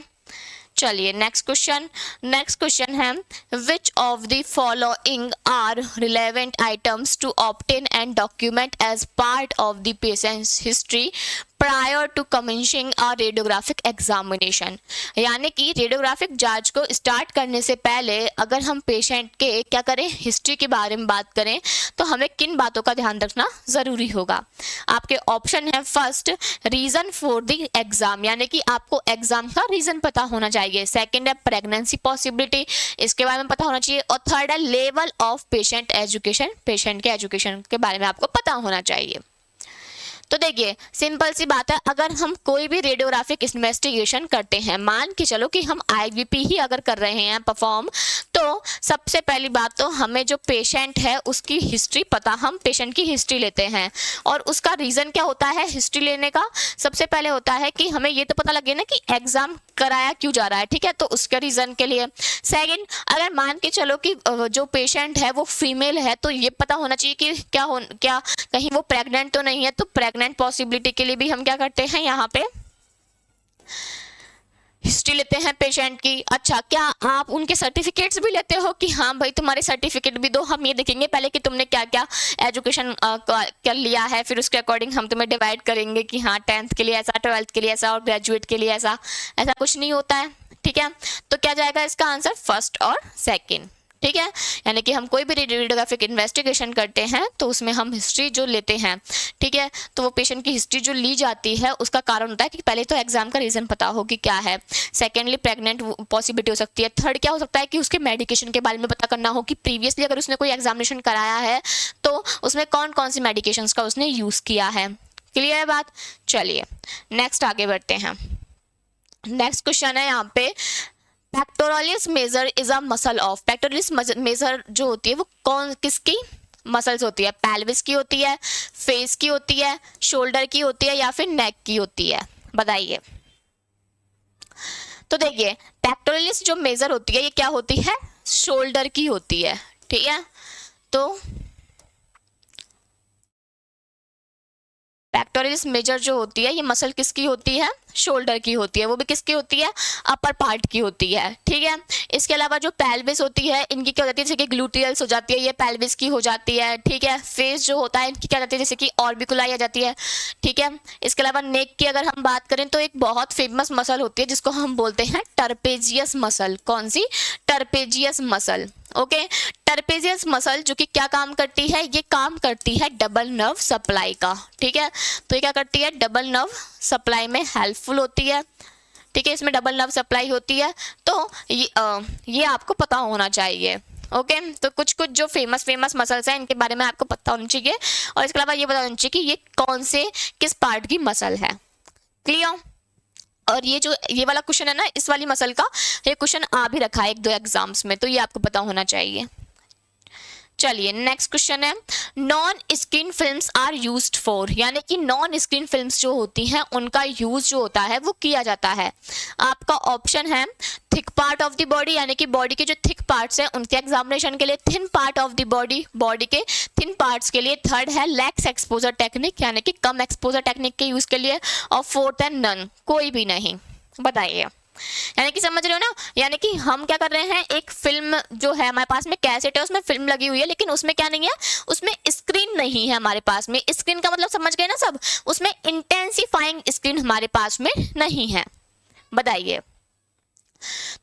चलिए नेक्स्ट क्वेश्चन है, which of the following are relevant items to obtain and document as part of the patient's history prior to commencing a radiographic examination. यानी कि रेडियोग्राफिक जांच को स्टार्ट करने से पहले अगर हम पेशेंट के क्या करें, हिस्ट्री के बारे में बात करें, तो हमें किन बातों का ध्यान रखना ज़रूरी होगा। आपके ऑप्शन है, first reason for the exam, यानी कि आपको एग्ज़ाम का रीज़न पता होना चाहिए। सेकेंड है प्रेगनेंसी पॉसिबिलिटी, इसके बारे में पता होना चाहिए। और थर्ड है level of patient education, patient के एजुकेशन के बारे में आपको पता होना चाहिए। तो देखिए सिंपल सी बात है, अगर हम कोई भी रेडियोग्राफिक इन्वेस्टिगेशन करते हैं, मान के चलो कि हम आईवीपी ही अगर कर रहे हैं परफॉर्म, तो सबसे पहली बात तो हमें जो पेशेंट है उसकी हिस्ट्री पता, हम पेशेंट की हिस्ट्री लेते हैं। और उसका रीज़न क्या होता है हिस्ट्री लेने का, सबसे पहले होता है कि हमें ये तो पता लगे ना कि एग्ज़ाम कराया क्यों जा रहा है, ठीक है, तो उसके रीज़न के लिए। सेकंड, अगर मान के चलो कि जो पेशेंट है वो फीमेल है, तो ये पता होना चाहिए कि क्या कहीं वो प्रेग्नेंट तो नहीं है, तो प्रेग्नेंट पॉसिबिलिटी के लिए भी हम क्या करते हैं, यहाँ पे हिस्ट्री लेते हैं पेशेंट की। अच्छा, क्या आप उनके सर्टिफिकेट्स भी लेते हो कि हाँ भाई तुम्हारे सर्टिफिकेट भी दो, हम ये देखेंगे पहले कि तुमने क्या क्या एजुकेशन कर लिया है, फिर उसके अकॉर्डिंग हम तुम्हें डिवाइड करेंगे कि हाँ 10th के लिए ऐसा, 12th के लिए ऐसा और ग्रेजुएट के लिए ऐसा। ऐसा कुछ नहीं होता है, ठीक है। तो क्या जाएगा इसका आंसर, फर्स्ट और सेकेंड, ठीक है। यानी कि हम कोई भी रेडियोग्राफिक इन्वेस्टिगेशन करते हैं तो उसमें हम हिस्ट्री जो लेते हैं, ठीक है, तो वो पेशेंट की हिस्ट्री जो ली जाती है उसका कारण होता है कि पहले तो एग्जाम का रीज़न पता हो कि क्या है, सेकेंडली प्रेग्नेंट पॉसिबिलिटी हो सकती है, थर्ड क्या हो सकता है कि उसके मेडिकेशन के बारे में पता करना हो कि प्रीवियसली अगर उसने कोई एग्जामिनेशन कराया है तो उसमें कौन कौन सी मेडिकेशंस का उसने यूज़ किया है। क्लियर है बात। चलिए नेक्स्ट आगे बढ़ते हैं। नेक्स्ट क्वेश्चन है यहाँ पे, pectoralis major is a muscle of, pectoralis major जो होती है वो किसकी मसल्स होती है, पेल्विस की होती है, फेस की होती है, शोल्डर की होती है या फिर नेक की होती है, बताइए। तो देखिए पेक्टोरालिस जो मेजर होती है ये क्या होती है, शोल्डर की होती है, ठीक है। तो पेक्टोरालिस मेजर जो होती है ये मसल किसकी होती है, शोल्डर की होती है, वो भी किसकी होती है, अपर पार्ट की होती है, ठीक है। इसके अलावा जो पेल्विस होती है इनकी क्या हो जाती है, जैसे कि ग्लूटियल्स हो जाती है, ये पेल्विस की हो जाती है, ठीक है। फेस जो होता है इनकी क्या जाती है, जैसे कि ऑर्बिकुलाई आ जाती है, ठीक है। इसके अलावा नेक की अगर हम बात करें तो एक बहुत फेमस मसल होती है जिसको हम बोलते हैं टर्पेजियस मसल। कौन सी, टर्पेजियस मसल, ओके। टर्पेजियस मसल जो कि क्या काम करती है, ये काम करती है डबल नर्व सप्लाई का, ठीक है। तो ये क्या करती है, डबल नर्व सप्लाई में हेल्पफुल होती है, ठीक है, इसमें डबल नर्व सप्लाई होती है। तो ये आपको पता होना चाहिए, ओके। तो कुछ जो फेमस मसल्स हैं इनके बारे में आपको पता होना चाहिए, और इसके अलावा ये पता होना चाहिए कि ये कौन से किस पार्ट की मसल है। क्लियर। और ये वाला क्वेश्चन है ना, इस वाली मसल का ये क्वेश्चन आ भी रखा है एक दो एग्जाम्स में, तो ये आपको पता होना चाहिए। चलिए नेक्स्ट क्वेश्चन है, non screen films are used for, यानी कि नॉन स्क्रीन फिल्म्स जो होती हैं उनका यूज जो होता है वो किया जाता है। आपका ऑप्शन है thick part of the body, यानी कि बॉडी के जो थिक पार्ट्स हैं उनके एग्जामिनेशन के लिए, thin part of the body के थिन पार्ट्स के लिए, थर्ड है लैक्स एक्सपोजर टेक्निक, यानी कि कम एक्सपोजर टेक्निक के यूज के लिए, और फोर्थ है नन, कोई भी नहीं। बताइए, यानी कि समझ रहे हो ना, यानी कि हम क्या कर रहे हैं, एक फिल्म जो है हमारे पास में कैसेट है उसमें फिल्म लगी हुई है, लेकिन उसमें क्या नहीं है, उसमें स्क्रीन नहीं है हमारे पास में। स्क्रीन का मतलब समझ गए ना सब, उसमें इंटेंसिफाइंग स्क्रीन हमारे पास में नहीं है। बताइए,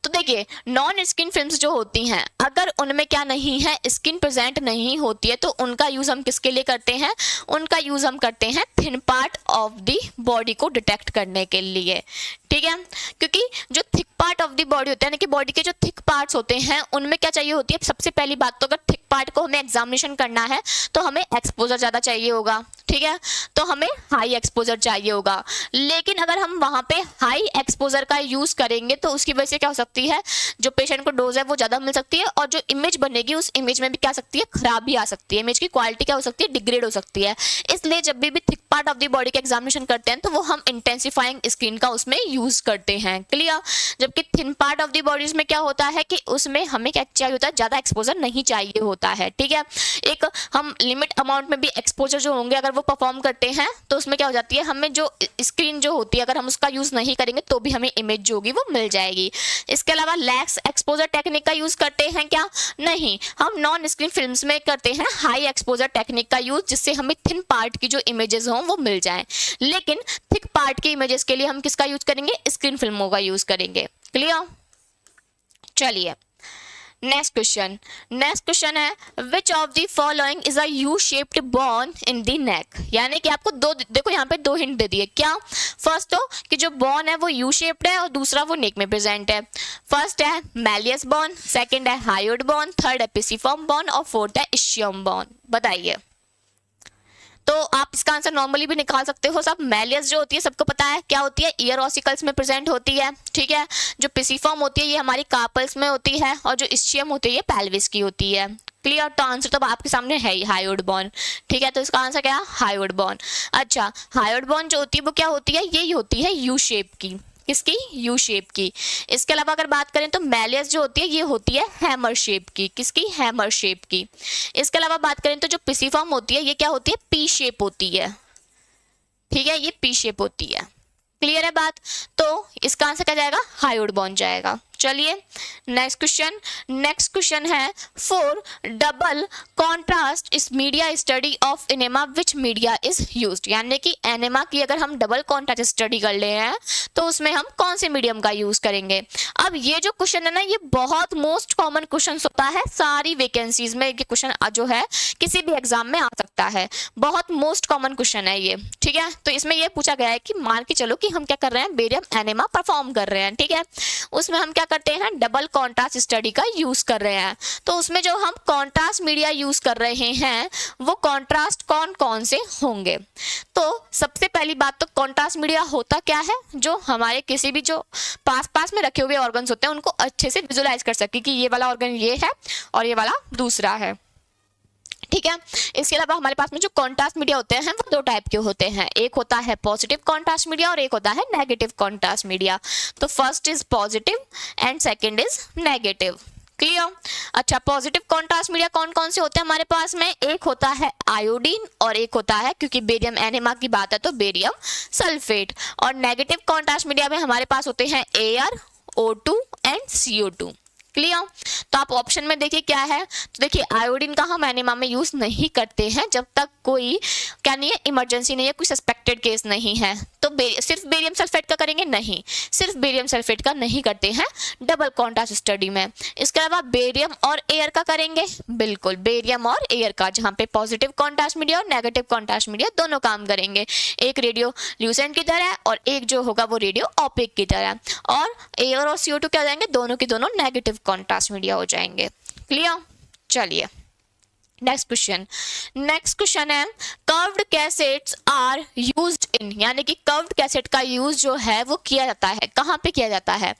तो देखिए नॉन स्किन फिल्म्स जो होती हैं अगर उनमें क्या नहीं है, स्किन प्रेजेंट नहीं होती है, तो उनका यूज हम किसके लिए करते हैं, उनका यूज हम करते हैं thin part of the body को डिटेक्ट करने के लिए, ठीक है। क्योंकि जो thick part of the body होता है, यानी कि बॉडी के जो थिक पार्ट्स होते हैं उनमें क्या चाहिए होती है, सबसे पहली बात तो अगर थिक पार्ट को हमें एग्जामिनेशन करना है तो हमें एक्सपोजर ज़्यादा चाहिए होगा, ठीक है, तो हमें हाई एक्सपोजर चाहिए होगा। लेकिन अगर हम वहाँ पे हाई एक्सपोजर का यूज़ करेंगे तो उसकी वजह से क्या हो सकती है, जो पेशेंट को डोज है वो ज़्यादा मिल सकती है और जो इमेज बनेगी उस इमेज में भी क्या सकती है, खराबी आ सकती है, इमेज की क्वालिटी क्या हो सकती है, डिग्रेड हो सकती है। इसलिए जब भी thick part of the body का एग्जामिनेशन करते हैं तो वो हम इंटेंसिफाइंग स्क्रीन का उसमें यूज करते हैं, क्लियर। जबकि thin part of the bodies में क्या होता है कि उसमें हमें क्या चाहिए होता है, ज़्यादा एक्सपोजर नहीं चाहिए होता है, ठीक है। एक हम लिमिट अमाउंट में भी एक्सपोजर जो होंगे अगर वो परफॉर्म करते हैं तो उसमें क्या हो जाती है, हमें जो स्क्रीन जो होती है अगर हम उसका यूज़ नहीं करेंगे तो भी हमें इमेज जो होगी वो मिल जाएगी। इसके अलावा लैक्स एक्सपोजर टेक्निक का यूज़ करते हैं क्या, नहीं, हम नॉन स्क्रीन फिल्म्स में करते हैं हाई एक्सपोजर टेक्निक का यूज़, जिससे हमें थिन पार्ट की जो इमेजेस हों वो मिल जाएं। लेकिन थिक पार्ट की इमेजेस के लिए हम किसका यूज़ करेंगे, स्क्रीन फिल्मों का यूज़ करेंगे, क्लियर। चलिए नेक्स्ट क्वेश्चन है which of the following is a U shaped bone in the neck, यानी कि आपको दो, देखो यहाँ पे दो हिंट दे दिए, क्या, फर्स्ट तो कि जो बोन है वो यू शेप्ड है और दूसरा वो नेक में प्रेजेंट है। फर्स्ट है मैलियस बोन, सेकंड है हायोइड बोन, थर्ड है पिसिफॉर्म बोन और फोर्थ है इशियम बोन। बताइए। तो आप इसका आंसर नॉर्मली भी निकाल सकते हो सब। मैलियस जो होती है सबको पता है क्या होती है, ईयर ऑसिकल्स में प्रेजेंट होती है, ठीक है। जो पिसिफॉर्म होती है ये हमारी कार्पल्स में होती है और जो इस्चियम होती है ये पेल्विस की होती है, क्लियर। तो आंसर तो आपके सामने है ही, हायोइड बोन, ठीक है। तो इसका आंसर क्या है, हायोइड बोन। अच्छा, हायोइड बोन जो होती है वो क्या होती है, ये होती है यू शेप की, किसकी, यू शेप की। इसके अलावा अगर बात करें तो मैलियस जो होती है ये होती है हैमर शेप की, किसकी, हैमर शेप की। इसके अलावा बात करें तो जो पिसिफॉर्म होती है ये क्या होती है, पी शेप होती है, ठीक है, ये पी शेप होती है, क्लियर है बात। तो इसका आंसर क्या जाएगा, हायोइड बोन जाएगा। चलिए नेक्स्ट क्वेश्चन है फॉर डबल कॉन्ट्रास्ट इस media study of enema which media is used, यानी कि एनेमा की अगर हम डबल कॉन्ट्रास्ट स्टडी कर ले हैं तो उसमें हम कौन से मीडियम का यूज करेंगे। अब ये जो क्वेश्चन है ना ये बहुत मोस्ट कॉमन क्वेश्चन होता है सारी वैकेंसीज में, ये क्वेश्चन जो है किसी भी एग्जाम में आ सकता है, बहुत मोस्ट कॉमन क्वेश्चन है ये, ठीक है। तो इसमें ये पूछा गया है कि मान के चलो कि हम क्या कर रहे हैं, बेरियम एनेमा परफॉर्म कर रहे हैं, ठीक है, उसमें हम क्या करते हैं, डबल कॉन्ट्रास्ट स्टडी का यूज कर रहे हैं। तो उसमें जो हम कॉन्ट्रास्ट मीडिया यूज कर रहे हैं वो कॉन्ट्रास्ट कौन कौन से होंगे। तो सबसे पहली बात तो कॉन्ट्रास्ट मीडिया होता क्या है, जो हमारे किसी भी जो पास में रखे हुए ऑर्गन्स होते हैं उनको अच्छे से विजुलाइज कर सके कि ये वाला ऑर्गन ये है और ये वाला दूसरा है, ठीक है। इसके अलावा हमारे पास में जो कॉन्ट्रास्ट मीडिया होते हैं वो दो टाइप के होते हैं, एक होता है पॉजिटिव कॉन्ट्रास्ट मीडिया और एक होता है नेगेटिव कॉन्ट्रास्ट मीडिया। तो first is positive and second is negative, clear. अच्छा, पॉजिटिव कॉन्ट्रास्ट मीडिया कौन कौन से होते हैं हमारे पास में, एक होता है आयोडीन और एक होता है, क्योंकि बेरियम एनेमा की बात है तो बेरियम सल्फेट। और नेगेटिव कॉन्ट्रास्ट मीडिया में हमारे पास होते हैं air, O2 and CO2, clear. तो आप ऑप्शन में देखिए क्या है, तो देखिए आयोडीन का हम एनेमा में यूज नहीं करते हैं जब तक कोई क्या नहीं है, इमरजेंसी नहीं है, कोई सस्पेक्टेड केस नहीं है। तो सिर्फ बेरियम सल्फेट का करेंगे, नहीं, सिर्फ बेरियम सल्फेट का नहीं करते हैं डबल कॉन्ट्रास्ट स्टडी में। इसके अलावा बेरियम और एयर का करेंगे, बिल्कुल बेरियम और एयर का, जहाँ पे पॉजिटिव कॉन्ट्रास्ट मीडिया और नेगेटिव कॉन्ट्रास्ट मीडिया दोनों काम करेंगे, एक रेडियो ल्यूसेंट की तरह और एक जो होगा वो रेडियो ओपेक की तरह। और एयर और CO2 क्या हो जाएंगे, दोनों के दोनों नेगेटिव कॉन्ट्रास्ट मीडिया हो जाएंगे, क्लियर। चलिए नेक्स्ट क्वेश्चन है curved cassettes are used in, यानी कि कर्व्ड कैसेट का यूज जो है वो किया जाता है, कहाँ पे किया जाता है।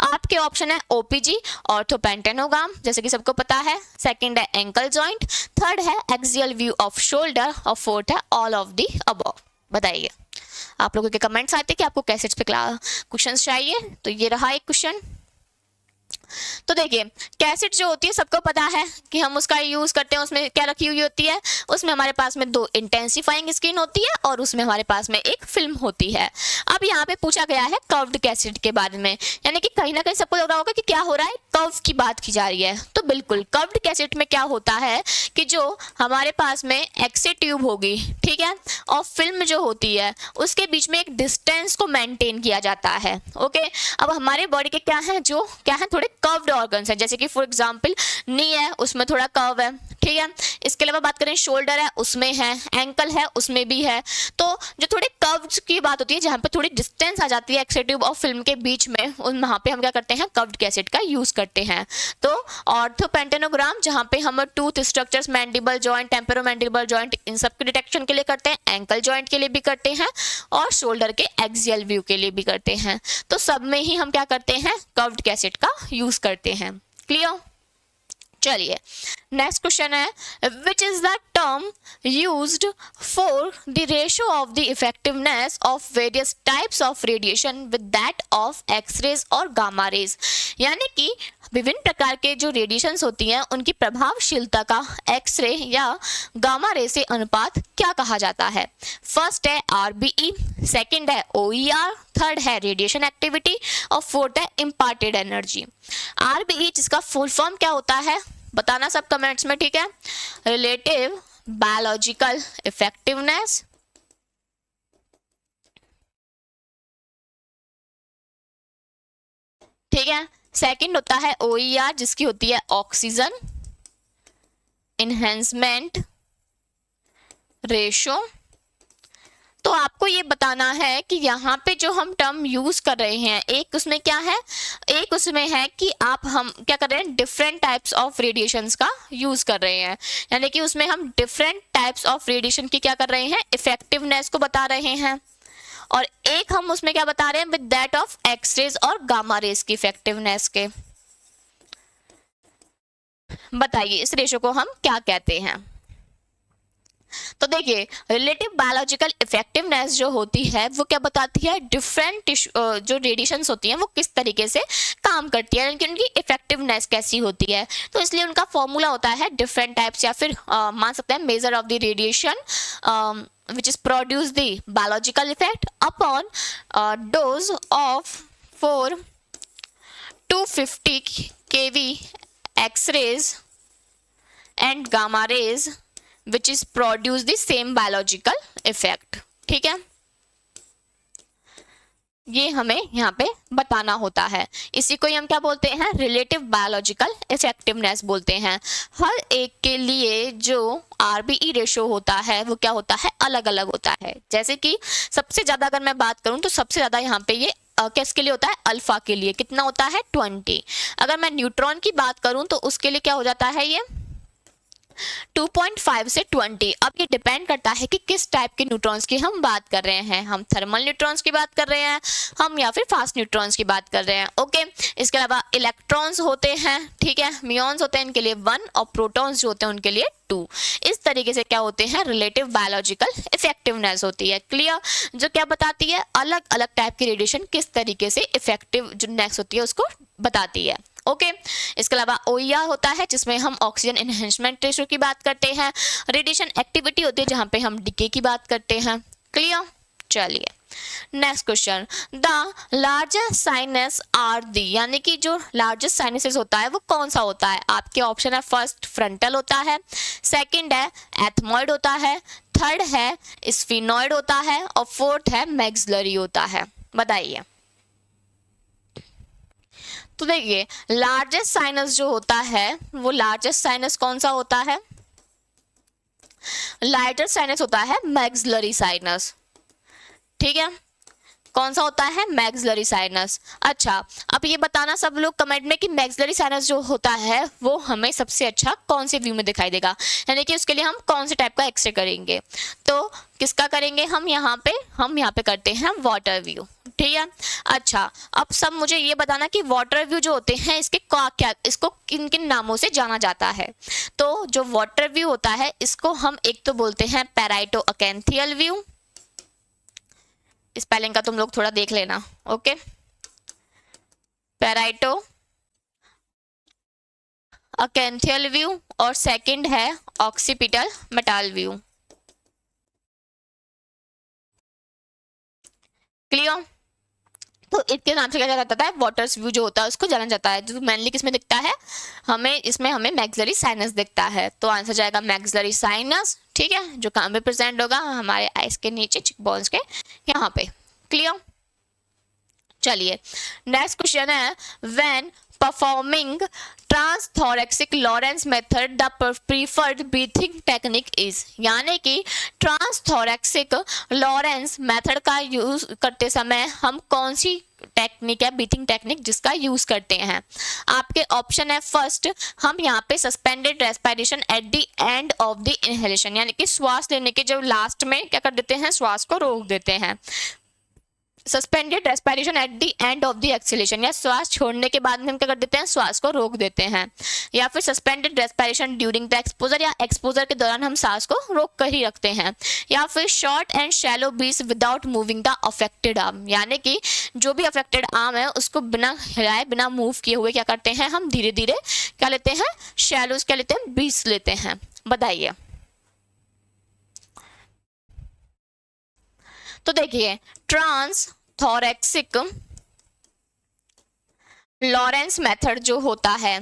आपके ऑप्शन है OPG ऑर्थोपेंटेनोग्राम, जैसे कि सबको पता है, सेकंड है एंकल जॉइंट, थर्ड है एक्सियल व्यू ऑफ शोल्डर और फोर्थ है ऑल ऑफ द अबव। बताइए। आप लोगों के कमेंट्स आते हैं कि आपको कैसेट्स पे क्वेश्चंस चाहिए, तो ये रहा एक क्वेश्चन। तो देखिए कैसेट जो होती है सबको पता है कि हम उसका यूज करते हैं, उसमें क्या रखी हुई होती है, उसमें हमारे पास में 2 इंटेंसिफाइंग स्क्रीन होती है और उसमें हमारे पास में एक फिल्म होती है। अब यहाँ पे पूछा गया है कर्व्ड कैसेट के बारे में, यानी कि कहीं ना कहीं सबको लग रहा होगा कि क्या हो रहा है, कर्व की बात की जा रही है। तो बिल्कुल कर्व्ड कैसेट में क्या होता है कि जो हमारे पास में एक्से ट्यूब होगी, ठीक है, और फिल्म जो होती है उसके बीच में एक डिस्टेंस को मेंटेन किया जाता है। ओके, अब हमारे बॉडी के क्या है, जो क्या है, थोड़े कर्व्ड ऑर्गन्स हैं, जैसे कि फॉर एग्जांपल नी है, उसमें थोड़ा कर्व है, ठीक है। इसके अलावा बात करें शोल्डर है, उसमें है, एंकल है, उसमें भी है। तो जो थोड़े कर्व्स की बात होती है, जहाँ पे थोड़ी डिस्टेंस आ जाती है एक्से ट्यूब और फिल्म के बीच में, वहाँ पे हम क्या करते हैं, कर्व्ड कैसेट का यूज करते हैं। तो ऑर्थोपेंटेनोग्राम जहाँ पे हम tooth structures, mandible joint, temporomandibular joint, इन सब के डिटेक्शन के लिए करते हैं, एंकल जॉइंट के लिए भी करते हैं और शोल्डर के एक्सियल व्यू के लिए भी करते हैं। तो सब में ही हम क्या करते हैं, कर्व्ड कैसेट का यूज करते हैं। क्लियर? चलिए नेक्स्ट क्वेश्चन है, which is the term used for the ratio of the effectiveness of various types of radiation with that of x rays और गामा रेज, यानी कि विभिन्न प्रकार के जो रेडिएशंस होती हैं उनकी प्रभावशीलता का एक्सरे या गामा रे से अनुपात क्या कहा जाता है। फर्स्ट है आरबीई, सेकंड है ओईआर, थर्ड है रेडिएशन एक्टिविटी और फोर्थ है इम्पार्टेड एनर्जी। आरबीई जिसका फुल फॉर्म क्या होता है बताना सब कमेंट्स में, ठीक है। रिलेटिव बायोलॉजिकल इफेक्टिवनेस, ठीक है। सेकंड होता है ओईआर जिसकी होती है ऑक्सीजन इनहेंसमेंट रेशो। तो आपको ये बताना है कि यहाँ पे जो हम टर्म यूज कर रहे हैं, एक उसमें क्या है, एक उसमें है कि हम क्या कर रहे हैं, डिफरेंट टाइप्स ऑफ रेडिएशंस का यूज कर रहे हैं, यानी कि उसमें हम डिफरेंट टाइप्स ऑफ रेडिएशन की क्या कर रहे हैं, इफेक्टिवनेस को बता रहे हैं। और एक हम उसमें क्या बता रहे हैं, विद दैट ऑफ एक्सरेज और गामा रेज की इफेक्टिवनेस के। बताइए इस रेशो को हम क्या कहते हैं। तो देखिए रिलेटिव बायोलॉजिकल इफेक्टिवनेस जो होती है वो क्या बताती है, डिफरेंट जो रेडिएशंस होती हैं वो किस तरीके से काम करती है, यानी उनकी इफेक्टिवनेस कैसी होती है। तो इसलिए उनका फॉर्मूला होता है डिफरेंट टाइप्स, या फिर मान सकते हैं measure of the radiation which is produce the biological effect upon dose of 250 kV X-rays and gamma rays which is produce the same biological effect, ठीक है। ये हमें यहाँ पे बताना होता है, इसी को हम क्या बोलते हैं, रिलेटिव बायोलॉजिकल इफेक्टिवनेस बोलते हैं। हर एक के लिए जो आरबीई रेशो होता है वो क्या होता है, अलग अलग होता है। जैसे कि सबसे ज्यादा अगर मैं बात करूं तो सबसे ज्यादा यहाँ पे ये किसके लिए होता है, अल्फा के लिए कितना होता है 20। अगर मैं न्यूट्रॉन की बात करूं तो उसके लिए क्या हो जाता है, ये 2.5 से 20। अब ये डिपेंड करता है कि किस टाइप के न्यूट्रॉन्स की हम बात कर रहे हैं, हम थर्मल न्यूट्रॉन्स की बात कर रहे हैं, हम या फिर फास्ट न्यूट्रॉन्स की बात कर रहे हैं। ओके, इसके अलावा इलेक्ट्रॉन्स होते हैं, ठीक है, म्यून्स होते हैं, इनके लिए 1 और प्रोटॉन्स जो होते हैं उनके लिए 2। इस तरीके से क्या होते हैं, रिलेटिव बायोलॉजिकल इफेक्टिवनेस होती है। क्लियर? जो क्या बताती है, अलग अलग टाइप की रेडिएशन किस तरीके से इफेक्टिव जो नेक्स्ट होती है उसको बताती है। ओके, इसके अलावा ओईआर होता है जिसमें हम ऑक्सीजन एनहांसमेंट रेशो की बात करते हैं। रेडिएशन एक्टिविटी होती है जहां पे हम डीके की बात करते हैं। क्लियर? चलिए next question, the largest sinus are the, यानी कि जो लार्जेस्ट साइनसेस होता है वो कौन सा होता है। आपके ऑप्शन है, फर्स्ट फ्रंटल होता है, सेकंड है एथमॉइड होता है, थर्ड है स्फिनॉइड होता है और फोर्थ है मैक्सिलरी होता है। बताइए। तो देखिए लार्जेस्ट साइनस जो होता है वो लार्जेस्ट साइनस कौन सा होता है, लार्जेस्ट साइनस होता है मैक्सिलरी साइनस, ठीक है। कौन सा होता है, मैक्सिलरी साइनस। अच्छा, अब ये बताना सब लोग कमेंट में कि मैक्सिलरी साइनस जो होता है वो हमें सबसे अच्छा कौन से व्यू में दिखाई देगा, यानी कि उसके लिए हम कौन से टाइप का एक्सरे करेंगे। तो किसका करेंगे हम यहाँ पे करते हैं वाटर व्यू, ठीक है। अच्छा, अब सब मुझे ये बताना कि वाटर व्यू जो होते हैं इसको किन किन नामों से जाना जाता है। तो जो वाटर व्यू होता है इसको हम एक तो बोलते हैं पैराइटो अकेंथियल व्यू, स्पेलिंग का तुम लोग थोड़ा देख लेना। ओके, पैराइटो अकेंथियल व्यू और सेकंड है ऑक्सीपिटल मेटाल व्यू। क्लियर? तो इसके नाम से क्या जाता है, वाटर्स व्यू जो होता है उसको जाना जाता है, जो मेनली किसमें दिखता है हमें, इसमें हमें मैक्सिलरी साइनस दिखता है। तो आंसर जाएगा मैक्सिलरी साइनस, ठीक है, जो कहाँ पे प्रेजेंट होगा, हमारे आइस के नीचे, चिक बोन्स के यहाँ पे। क्लियर? चलिए नेक्स्ट क्वेश्चन है, when performing transthoracic Lawrence method the preferred breathing technique is, यानी कि ट्रांसथोरेक्सिक लॉरेंस मेथड का यूज करते समय हम कौन सी टेक्निक है, ब्रीथिंग टेक्निक जिसका यूज करते हैं। आपके ऑप्शन है, फर्स्ट हम यहाँ पे suspended respiration at the end of the inhalation, यानी कि श्वास लेने के जो लास्ट में क्या कर देते हैं, श्वास को रोक देते हैं। Suspended respiration at the end of the exhalation, या श्वास छोड़ने के बाद में हम क्या कर देते हैं, श्वास को रोक देते हैं। या फिर suspended respiration during the exposure, या एक्सपोजर के दौरान हम सांस को रोक कर ही रखते हैं। या फिर short and shallow breath without moving the affected arm, यानी कि जो भी अफेक्टेड आर्म है उसको बिना हिलाए, बिना मूव किए हुए क्या करते हैं, हम धीरे धीरे क्या लेते हैं, शैलोज क्या लेते हैं, ब्रीथ लेते हैं। बताइए। तो देखिए ट्रांसथोरेक्सिक लॉरेंस मेथड जो होता है,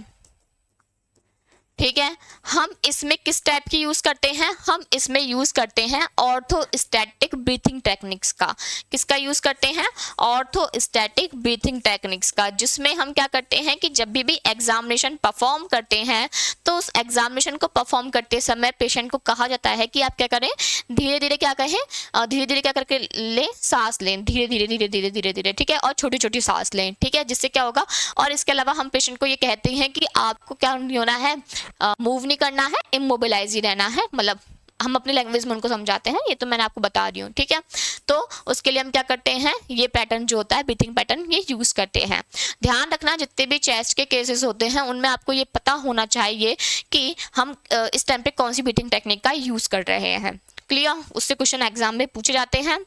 ठीक है, हम इसमें किस टाइप की यूज करते हैं, हम इसमें यूज करते हैं ऑर्थोस्टैटिक ब्रीथिंग टेक्निक्स का। किसका यूज करते हैं, ऑर्थोस्टैटिक ब्रीथिंग टेक्निक्स का, जिसमें हम क्या करते हैं कि जब भी एग्जामिनेशन परफॉर्म करते हैं तो उस एग्जामिनेशन को परफॉर्म करते समय पेशेंट को कहा जाता है कि आप क्या करें, धीरे धीरे क्या कहें, धीरे धीरे क्या करके ले, सांस लें, धीरे धीरे धीरे धीरे धीरे धीरे, ठीक है, और छोटी छोटी सांस लें, ठीक है, जिससे क्या होगा। और इसके अलावा हम पेशेंट को ये कहते हैं कि आपको क्या नहीं होना है, मूव नहीं करना है, इमोबिलाइज ही रहना है, मतलब हम अपनी लैंग्वेज में उनको समझाते हैं, ये तो मैंने आपको बता रही हूँ, ठीक है। तो उसके लिए हम क्या करते हैं, ये पैटर्न जो होता है ब्रीथिंग पैटर्न, ये यूज करते हैं। ध्यान रखना जितने भी चेस्ट के केसेस होते हैं उनमें आपको ये पता होना चाहिए कि हम इस टाइम पे कौन सी ब्रीथिंग टेक्निक का यूज कर रहे हैं। क्लियर? उससे क्वेश्चन एग्जाम में पूछे जाते हैं।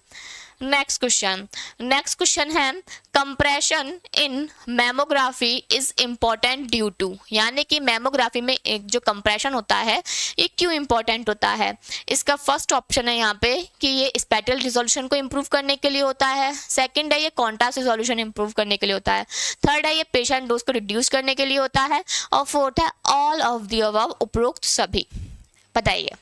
नेक्स्ट क्वेश्चन है, compression in mammography is important due to, यानी कि मैमोग्राफी में एक जो कंप्रेशन होता है ये क्यों इम्पोर्टेंट होता है। इसका फर्स्ट ऑप्शन है यहाँ पे कि ये स्पेटल रिजोल्यूशन को इम्प्रूव करने के लिए होता है, सेकंड है ये कॉन्ट्रास्ट रिजोल्यूशन इम्प्रूव करने के लिए होता है, थर्ड है ये पेशेंट डोज को रिड्यूस करने के लिए होता है, और फोर्थ है ऑल ऑफ द अबव, उपरोक्त सभी। बताइए।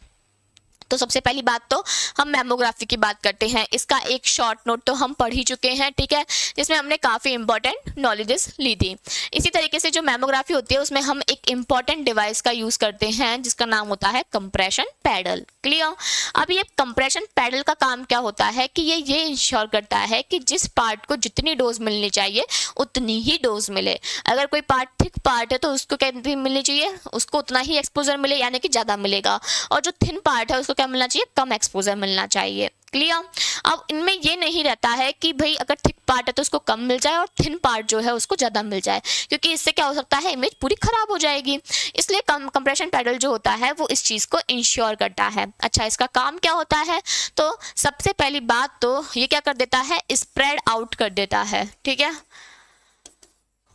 तो सबसे पहली बात तो हम मैमोग्राफी की बात करते हैं। इसका एक शॉर्ट नोट तो हम पढ़ ही चुके हैं, ठीक है, जिसमें हमने काफ़ी इंपॉर्टेंट नॉलेजेस ली थी। इसी तरीके से जो मैमोग्राफी होती है उसमें हम एक इंपॉर्टेंट डिवाइस का यूज़ करते हैं जिसका नाम होता है कंप्रेशन पैडल। क्लियर? अब ये कंप्रेशन पैडल का काम क्या होता है कि ये इंश्योर करता है कि जिस पार्ट को जितनी डोज मिलनी चाहिए उतनी ही डोज मिले। अगर कोई पार्ट थिक पार्ट है तो उसको कितनी मिलनी चाहिए, उसको उतना ही एक्सपोजर मिले, यानी कि ज़्यादा मिलेगा, और जो थिन पार्ट है उसको क्या मिलना चाहिए, कम एक्सपोजर मिलना चाहिए। क्लियर? अब इनमें ये नहीं रहता है कि भाई अगर थिक पार्ट है तो उसको कम मिल जाए और थिन पार्ट जो है उसको ज़्यादा मिल जाए, क्योंकि इससे क्या हो सकता है, इमेज पूरी खराब हो जाएगी। इसलिए कंप्रेशन पैडल जो होता है वो इस चीज़ को इंश्योर करता है। अच्छा, इसका काम क्या होता है, तो सबसे पहली बात तो ये क्या कर देता है, स्प्रेड आउट कर देता है, ठीक है,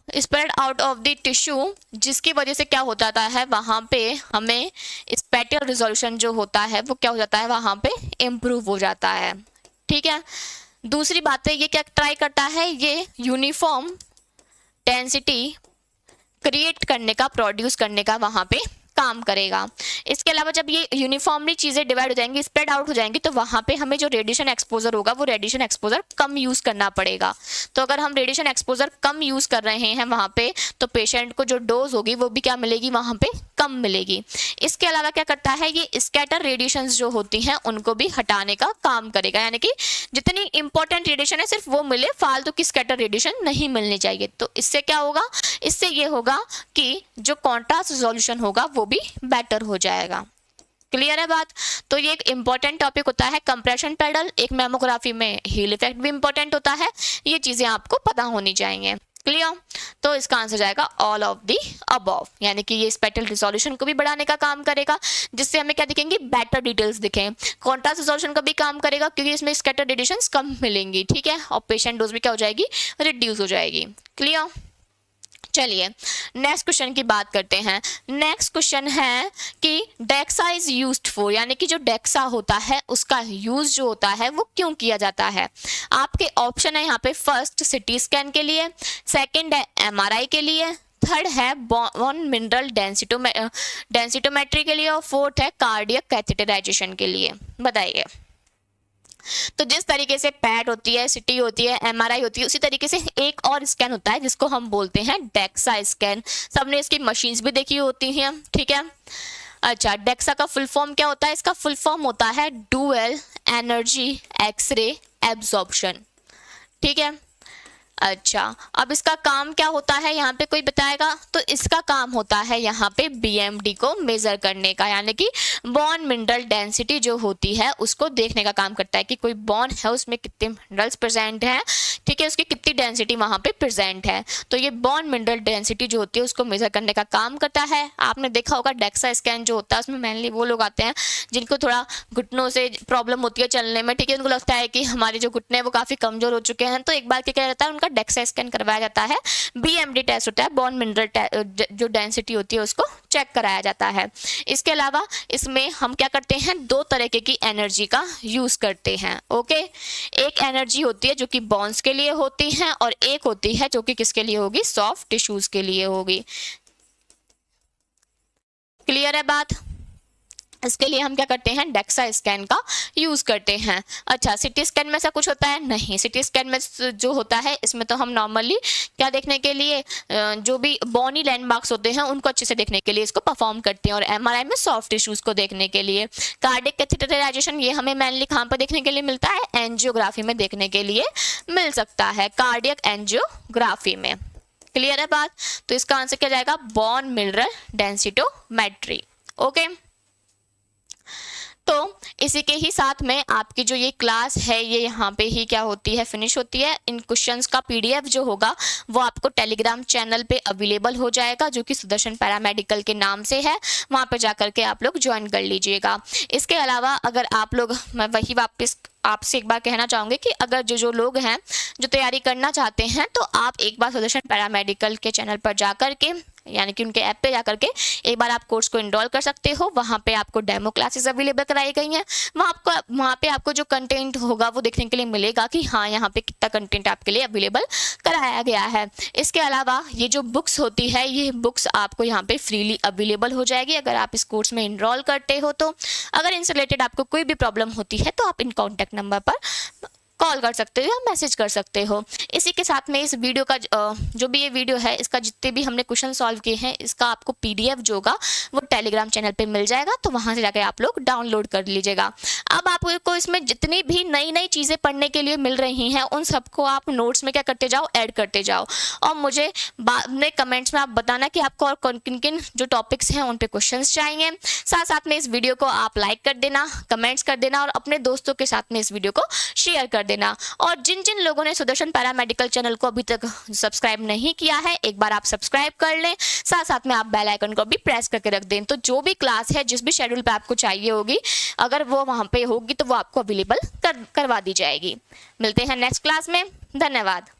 spread out of the tissue, जिसकी वजह से क्या हो जाता है, वहाँ पे हमें स्पेटियल रिजोल्यूशन जो होता है वो क्या हो जाता है, वहाँ पे इम्प्रूव हो जाता है, ठीक है। दूसरी बात है ये क्या ट्राई करता है, ये यूनिफॉर्म डेंसिटी क्रिएट करने का, प्रोड्यूस करने का वहाँ पे काम करेगा। इसके अलावा जब ये यूनिफॉर्मली चीज़ें डिवाइड हो जाएंगी, स्प्रेड आउट हो जाएंगी, तो वहाँ पे हमें जो रेडिएशन एक्सपोजर होगा वो रेडिएशन एक्सपोजर कम यूज़ करना पड़ेगा। तो अगर हम रेडिएशन एक्सपोजर कम यूज़ कर रहे हैं वहाँ पे, तो पेशेंट को जो डोज होगी वो भी क्या मिलेगी, वहाँ पे कम मिलेगी। इसके अलावा क्या करता है, ये स्कैटर रेडिएशंस जो होती हैं उनको भी हटाने का काम करेगा, यानी कि जितनी इंपॉर्टेंट रेडिएशन है सिर्फ वो मिले, फालतू की स्कैटर रेडिएशन नहीं मिलनी चाहिए। तो इससे क्या होगा, इससे ये होगा कि जो कॉन्ट्रास्ट रिजोल्यूशन होगा वो भी बेटर हो जाएगा। क्लियर है बात? तो ये एक इंपॉर्टेंट टॉपिक होता है कंप्रेशन पैडल। एक मैमोग्राफी में हील इफेक्ट भी इंपॉर्टेंट होता है, ये चीजें आपको पता होनी चाहिए। क्लियर? तो इसका आंसर जाएगा ऑल ऑफ द अबव, यानी कि ये स्पेटियल रिजोल्यूशन को भी बढ़ाने का काम करेगा, जिससे हमें क्या दिखेंगी, बेटर डिटेल्स दिखें। कॉन्ट्रास्ट रिजोल्यूशन का भी काम करेगा क्योंकि इसमें स्कैटर रेडिएशंस कम मिलेंगी, ठीक है, और पेशेंट डोज भी क्या हो जाएगी, रिड्यूस हो जाएगी। क्लियर? चलिए नेक्स्ट क्वेश्चन की बात करते हैं। नेक्स्ट क्वेश्चन है कि डेक्सा इज यूज्ड फॉर, यानी कि जो डेक्सा होता है उसका यूज जो होता है वो क्यों किया जाता है। आपके ऑप्शन है यहाँ पे, फर्स्ट सिटी स्कैन के लिए, सेकंड है एमआरआई के लिए, थर्ड है बोन मिनरल डेंसिटोमेट्री के लिए और फोर्थ है कार्डियक कैथेटराइजेशन के लिए। बताइए। तो जिस तरीके से पैट होती है, सिटी होती है, एमआरआई होती है, उसी तरीके से एक और स्कैन होता है जिसको हम बोलते हैं डेक्सा स्कैन। सबने इसकी मशीन्स भी देखी होती हैं, ठीक है। अच्छा, डेक्सा का फुल फॉर्म क्या होता है? इसका फुल फॉर्म होता है डुअल एनर्जी एक्सरे एब्जॉर्प्शन, ठीक है। अच्छा, अब इसका काम क्या होता है यहाँ पे कोई बताएगा? तो इसका काम होता है यहाँ पे बीएमडी को मेजर करने का, यानी कि बोन मिनरल डेंसिटी जो होती है उसको देखने का काम करता है कि कोई बोन है उसमें कितने मिनरल्स प्रेजेंट हैं, ठीक है, उसकी कितनी डेंसिटी वहाँ पे प्रेजेंट है। तो ये बोन मिनरल डेंसिटी जो होती है उसको मेजर करने का काम करता है। आपने देखा होगा डेक्सा स्कैन जो होता है उसमें मेनली वो लोग आते हैं जिनको थोड़ा घुटनों से प्रॉब्लम होती है चलने में, ठीक है, उनको लगता है कि हमारे जो घुटने हैं वो काफ़ी कमजोर हो चुके हैं, तो एक बार क्या रहता है उनका डेक्सा स्कैन करवाया जाता है। बीएमडी टेस्ट होता है, बोन मिनरल जो डेंसिटी होती है उसको चेक कराया जाता है। इसके अलावा इसमें हम क्या करते हैं, दो तरीके की एनर्जी का यूज करते हैं। ओके, एक एनर्जी होती है जो कि बोन्स के लिए होती है और एक होती है जो कि किसके लिए होगी, सॉफ्ट टिश्यूज के लिए होगी। क्लियर है बात? इसके लिए हम क्या करते हैं, डेक्सा स्कैन का यूज करते हैं। अच्छा, सिटी स्कैन में ऐसा कुछ होता है? नहीं, सिटी स्कैन में जो होता है इसमें तो हम नॉर्मली क्या देखने के लिए, जो भी बोनी लैंडमार्क्स होते हैं उनको अच्छे से देखने के लिए इसको परफॉर्म करते हैं, और एमआरआई में सॉफ्ट टिश्यूज को देखने के लिए। कार्डियक कैथेटराइजेशन ये हमें मेनली कहाँ पर देखने के लिए मिलता है, एंजियोग्राफी में देखने के लिए मिल सकता है, कार्डियक एंजियोग्राफी में। क्लियर है बात? तो इसका आंसर क्या जाएगा, बोन मिनरल डेंसिटोमेट्री। ओके, तो इसी के ही साथ में आपकी जो ये क्लास है ये यहाँ पे ही क्या होती है, फिनिश होती है। इन क्वेश्चंस का पीडीएफ जो होगा वो आपको टेलीग्राम चैनल पे अवेलेबल हो जाएगा जो कि सुदर्शन पैरामेडिकल के नाम से है, वहाँ पे जाकर के आप लोग ज्वाइन कर लीजिएगा। इसके अलावा अगर आप लोग, मैं वही वापस आपसे एक बार कहना चाहूँगी कि अगर जो लोग हैं जो तैयारी करना चाहते हैं तो आप एक बार सुदर्शन पैरामेडिकल के चैनल पर जाकर के, यानी कि उनके ऐप पे जाकर के एक बार आप कोर्स को इनरोल कर सकते हो। वहाँ पे आपको डेमो क्लासेस अवेलेबल कराई गई हैं। वहाँ पे आपको जो कंटेंट होगा वो देखने के लिए मिलेगा कि हाँ यहाँ पे कितना कंटेंट आपके लिए अवेलेबल कराया गया है। इसके अलावा ये जो बुक्स होती है ये बुक्स आपको यहाँ पे फ्रीली अवेलेबल हो जाएगी अगर आप इस कोर्स में इनरोल करते हो। तो अगर इनसे रिलेटेड आपको कोई भी प्रॉब्लम होती है तो आप इन कॉन्टैक्ट नंबर पर कॉल कर सकते हो या मैसेज कर सकते हो। इसी के साथ में इस वीडियो का जो भी ये वीडियो है इसका जितने भी हमने क्वेश्चन सॉल्व किए हैं इसका आपको पीडीएफ जो होगा वो टेलीग्राम चैनल पे मिल जाएगा, तो वहाँ से जाकर आप लोग डाउनलोड कर लीजिएगा। अब आपको इसमें जितनी भी नई नई चीज़ें पढ़ने के लिए मिल रही हैं उन सबको आप नोट्स में क्या करते जाओ, ऐड करते जाओ, और मुझे बाद में कमेंट्स में आप बताना कि आपको और किन किन जो टॉपिक्स हैं उन पे क्वेश्चंस चाहिए। साथ साथ में इस वीडियो को आप लाइक कर देना, कमेंट्स कर देना और अपने दोस्तों के साथ में इस वीडियो को शेयर कर देना। और जिन जिन लोगों ने सुदर्शन पैरामेडिकल चैनल को अभी तक सब्सक्राइब नहीं किया है एक बार आप सब्सक्राइब कर लें, साथ साथ में आप बेल आइकन को भी प्रेस करके रख दें, तो जो भी क्लास है जिस भी शेड्यूल पे आपको चाहिए होगी अगर वो वहाँ पे होगी तो वो आपको अवेलेबल करवा दी जाएगी। मिलते हैं नेक्स्ट क्लास में, धन्यवाद।